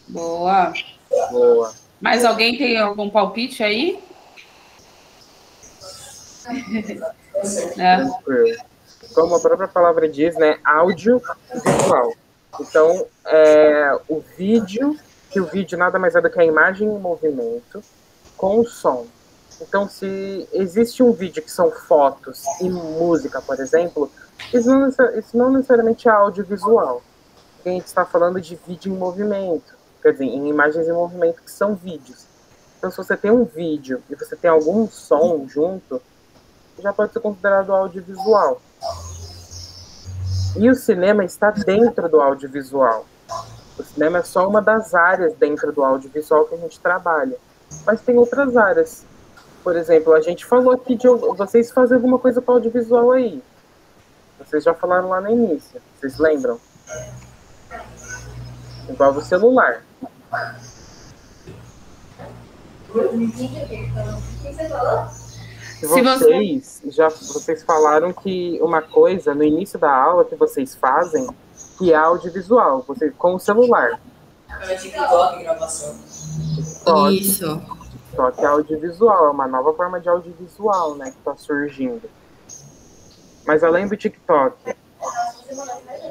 Boa. Boa. Mais alguém tem algum palpite aí? Como a própria palavra diz, né? Audiovisual. Então, o vídeo, que o vídeo nada mais é do que a imagem em movimento com o som. Então, se existe um vídeo que são fotos e música, por exemplo, isso não necessariamente é audiovisual. porque a gente está falando de vídeo em movimento, quer dizer, em imagens em movimento, que são vídeos. Então, se você tem um vídeo e você tem algum som junto, já pode ser considerado audiovisual. E o cinema está dentro do audiovisual. O cinema é só uma das áreas dentro do audiovisual que a gente trabalha. Mas tem outras áreas. Por exemplo, a gente falou aqui de vocês fazem alguma coisa com audiovisual aí. Vocês já falaram lá no início. Vocês lembram? Igual o celular. Vocês falaram que uma coisa no início da aula que vocês fazem que é audiovisual, com o celular. TikTok, gravação. Isso. TikTok é audiovisual, é uma nova forma de audiovisual, né, que está surgindo. Mas além do TikTok,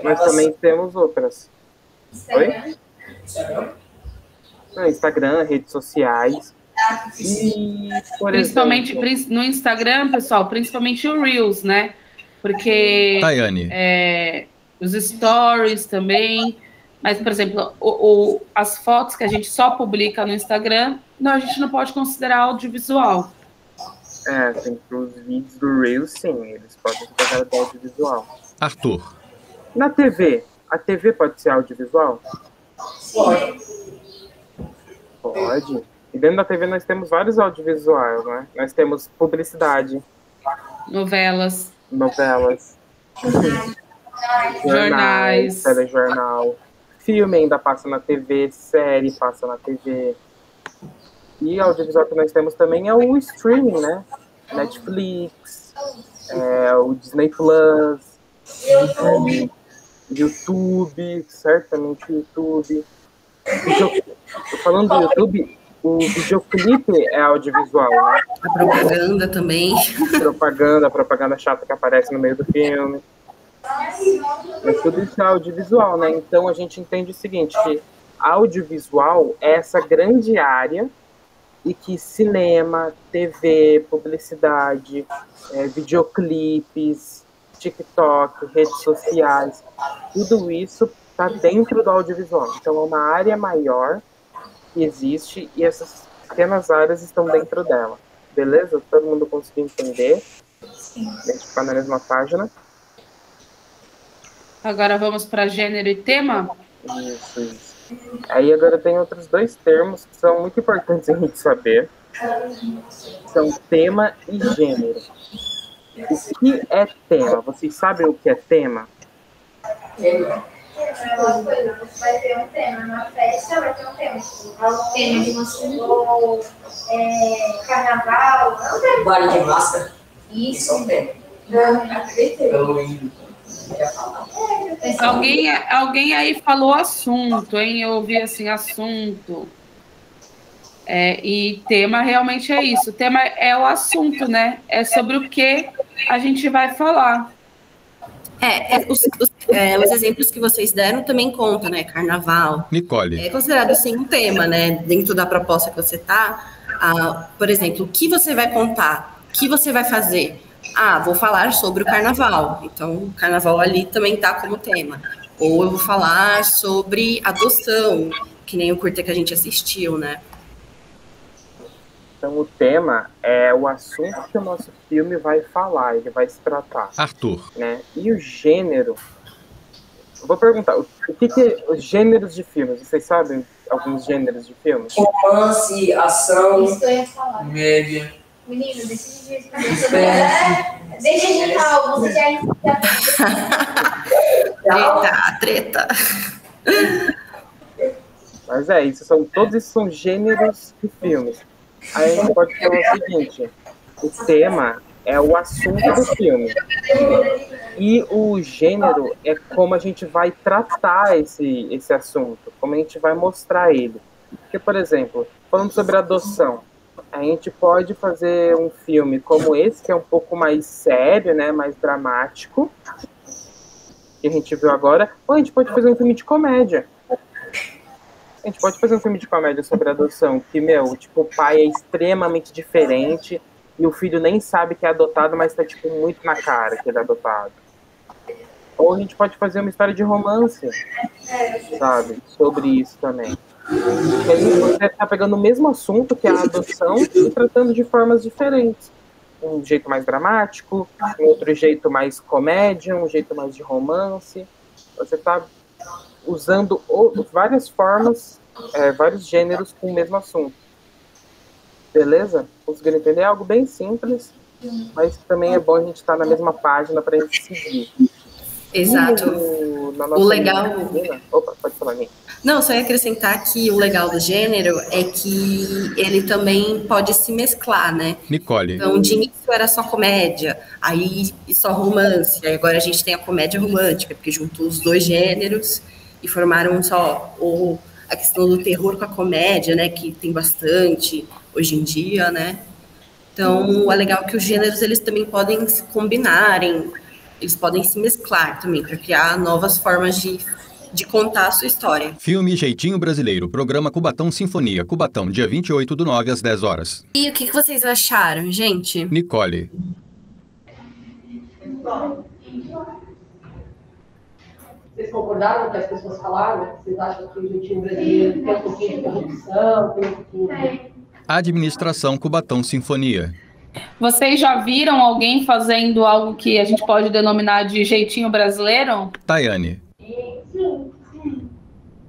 nós também temos outras. Oi? Instagram, redes sociais. E, principalmente no Instagram, pessoal, principalmente o Reels, né? Porque Tayane. Os stories também. Mas, por exemplo, as fotos que a gente só publica no Instagram, a gente não pode considerar audiovisual. Tem os vídeos do Reels, sim, eles podem ser considerados audiovisual. Arthur. Na TV, a TV pode ser audiovisual? Pode. E dentro da TV nós temos vários audiovisuais, né? Nós temos publicidade. Novelas. Jornais. Telejornal. Filme ainda passa na TV, série passa na TV. E audiovisual que nós temos também é o streaming, né? Netflix, o Disney Plus, YouTube, certamente YouTube. Falando do YouTube, o videoclipe é audiovisual, né? A propaganda também. A propaganda chata que aparece no meio do filme. Mas tudo isso é audiovisual, né? Então a gente entende o seguinte, que audiovisual é essa grande área e que cinema, TV, publicidade, videoclipes, TikTok, redes sociais, tudo isso está dentro do audiovisual. Então é uma área maior que existe e essas pequenas áreas estão dentro dela. Beleza? Todo mundo conseguiu entender? A gente ficar na mesma página. Agora vamos para gênero e tema? Isso. Aí agora tem outros dois termos que são muito importantes a gente saber. São tema e gênero. O que é tema? Vocês sabem o que é tema? Vai ter um tema na festa, vai ter um tema. Um tema de Maceió, carnaval. Baile de máscara. Isso. Alguém aí falou assunto, hein? Eu ouvi assim, assunto. E tema realmente é isso. O tema é o assunto, né? É sobre o que a gente vai falar. Os exemplos que vocês deram também contam, né? Carnaval. Nicole. É considerado, sim, um tema, né? Dentro da proposta que você está. Por exemplo, o que você vai contar? O que você vai fazer? Vou falar sobre o carnaval. Então, o carnaval ali também está como tema. Ou eu vou falar sobre adoção, que nem o curta que a gente assistiu, né? Então, o tema é o assunto que o nosso filme vai falar, ele vai se tratar. Arthur. Né? E o gênero... Eu vou perguntar, o que é os gêneros de filmes? Vocês sabem alguns gêneros de filmes? Romance, ação, média. Menino, deixa de tal, você já... Treta. Mas todos esses são gêneros de filmes. Aí a gente pode falar o seguinte, o tema é o assunto do filme. E o gênero é como a gente vai tratar esse assunto, como a gente vai mostrar ele. Porque, por exemplo, falando sobre adoção, a gente pode fazer um filme como esse, que é um pouco mais sério, né, mais dramático, que a gente viu agora, ou a gente pode fazer um filme de comédia. A gente pode fazer um filme de comédia sobre adoção, que, o pai é extremamente diferente e o filho nem sabe que é adotado, mas tá, muito na cara que ele é adotado. Ou a gente pode fazer uma história de romance, sabe? Sobre isso também. E aí você tá pegando o mesmo assunto, que é a adoção, e tratando de formas diferentes. Um jeito mais dramático, um outro jeito mais comédia, um jeito mais de romance. Você tá usando várias formas, vários gêneros com o mesmo assunto. Beleza? Conseguiram entender? É algo bem simples, mas também é bom a gente estar na mesma página para a gente seguir. Exato. O legal... Opa, pode falar, Ninha. Não, só ia acrescentar que o legal do gênero é que ele também pode se mesclar, né? Nicole. Então, de início era só comédia, aí só romance, aí agora a gente tem a comédia romântica, porque juntou os dois gêneros e formaram só a questão do terror com a comédia, né? Que tem bastante hoje em dia, né? Então, é legal que os gêneros, eles também podem se combinarem, eles podem se mesclar também, para criar novas formas de contar a sua história. Filme Jeitinho Brasileiro, programa Cubatão Sinfonia. Cubatão, dia 28/9 às 10 horas. E o que vocês acharam, gente? Nicole. Vocês concordaram com o que as pessoas falaram? Vocês acham que o Jeitinho Brasileiro tem um pouquinho de corrupção, tem um pouquinho de... Administração Cubatão Sinfonia. Vocês já viram alguém fazendo algo que a gente pode denominar de jeitinho brasileiro? Tayane.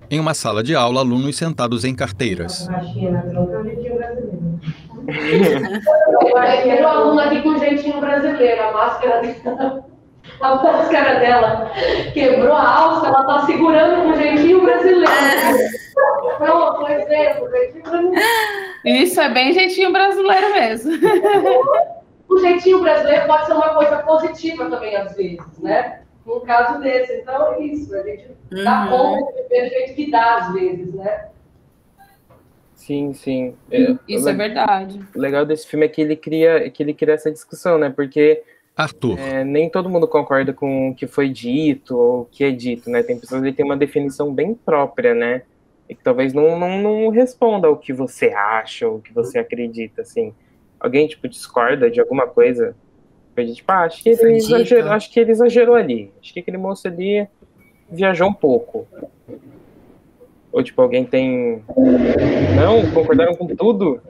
Em uma sala de aula, alunos sentados em carteiras. Tem um aluno aqui com jeitinho brasileiro, a máscara dela quebrou a alça, ela tá segurando com jeitinho brasileiro. Não, por exemplo, jeitinho brasileiro. Isso é bem jeitinho brasileiro mesmo. O jeitinho brasileiro pode ser uma coisa positiva também, às vezes, né? No caso desse, então é isso, a gente dá conta de ver o jeito que dá, às vezes, né? Sim, sim. Isso é verdade. O legal desse filme é que ele cria essa discussão, né? Porque Arthur. Nem todo mundo concorda com o que foi dito ou o que é dito, né? Tem pessoas que têm uma definição bem própria, né? E que talvez não responda ao que você acha ou o que você acredita, assim. Alguém, tipo, discorda de alguma coisa? Tipo, acho que ele exagerou ali. Acho que aquele moço ali viajou um pouco. Ou, tipo, alguém tem... Não, concordaram com tudo?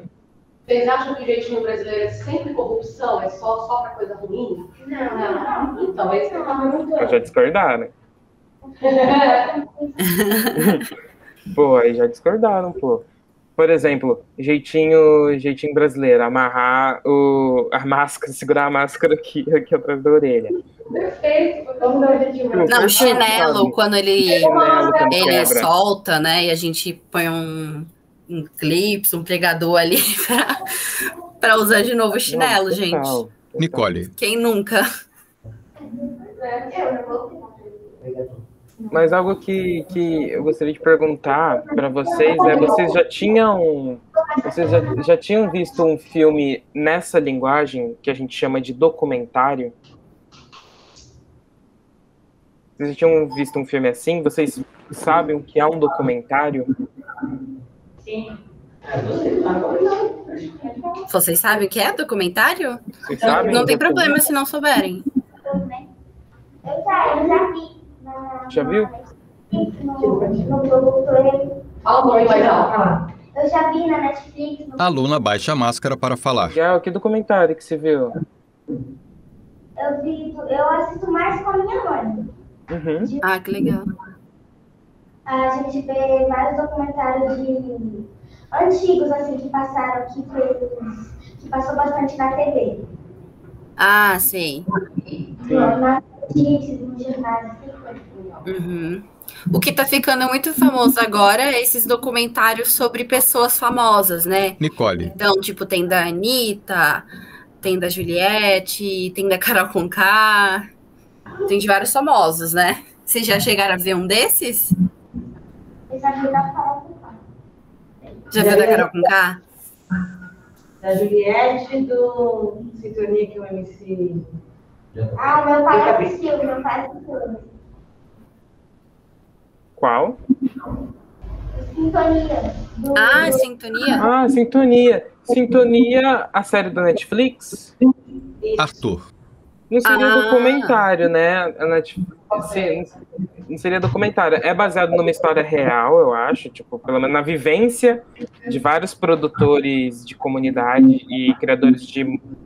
Vocês acham que o jeitinho brasileiro é sempre corrupção? É só pra coisa ruim? Não. Então, esse é o tamanho. Já discordaram. Pô, aí já discordaram, pô. Por exemplo, jeitinho brasileiro, amarrar a máscara, segurar a máscara aqui atrás da orelha. Perfeito, vamos dar o jeitinho brasileiro. Não, o chinelo, quando ele solta, né, e a gente põe um clipe, um pregador ali pra usar de novo o chinelo, total, gente. Total. Nicole. Quem nunca? Mas algo que eu gostaria de perguntar para vocês vocês já tinham visto um filme nessa linguagem que a gente chama de documentário? Vocês já tinham visto um filme assim? Vocês sabem o que é um documentário? Sim. Vocês sabem o que é documentário? Vocês sabem? Não tem problema se não souberem. Eu já vi. Já viu? Fala um pouquinho mais alto. Eu já vi na Netflix. Aluna baixa a máscara para falar. Já, que documentário que você viu? Eu assisto mais com a minha mãe. Ah, que legal. A gente vê vários documentários antigos, assim, que passaram aqui, que passou bastante na TV. Ah, sei. Nas notícias, nos jornais, assim. O que tá ficando muito famoso agora é esses documentários sobre pessoas famosas, né? Nicole. Então, tipo, tem da Anitta, tem da Juliette, tem da Carol Conká, tem de vários famosos, né? Vocês já chegaram a ver um desses? Eu já vi da Carol Conká. Já viu da Carol Conká? Da Juliette, do Sintonia, que é o MC... Ah, meu pai assistiu, Qual? Sintonia. Ah, Sintonia? Ah, Sintonia. Sintonia, a série da Netflix? Arthur. Não seria documentário, né? Não seria documentário. É baseado numa história real, eu acho, tipo, pelo menos na vivência de vários produtores de comunidade e criadores de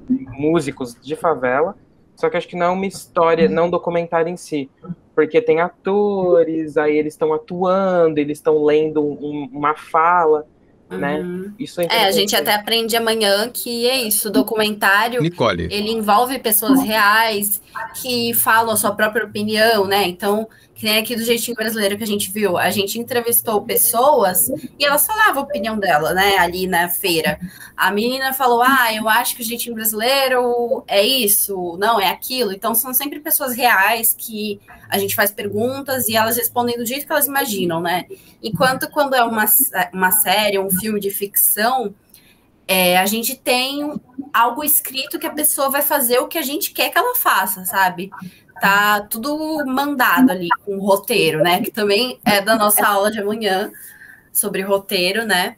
músicos de favela. Só que acho que não é uma história, não um documentário em si. Porque tem atores, aí eles estão atuando, eles estão lendo uma fala, né? Isso a gente até aprende amanhã que é isso, o documentário, Nicole. ele envolve pessoas reais que falam a sua própria opinião, né? Então, que nem aqui do Jeitinho Brasileiro que a gente viu, a gente entrevistou pessoas e elas falavam a opinião dela, né, ali na feira. A menina falou, eu acho que o Jeitinho Brasileiro é isso, não, é aquilo. Então, são sempre pessoas reais que a gente faz perguntas e elas respondem do jeito que elas imaginam, né? Enquanto quando é uma série, um filme de ficção, a gente tem algo escrito que a pessoa vai fazer o que a gente quer que ela faça, sabe? Tá tudo mandado ali com o roteiro, né? Que também é da nossa aula de amanhã sobre roteiro, né?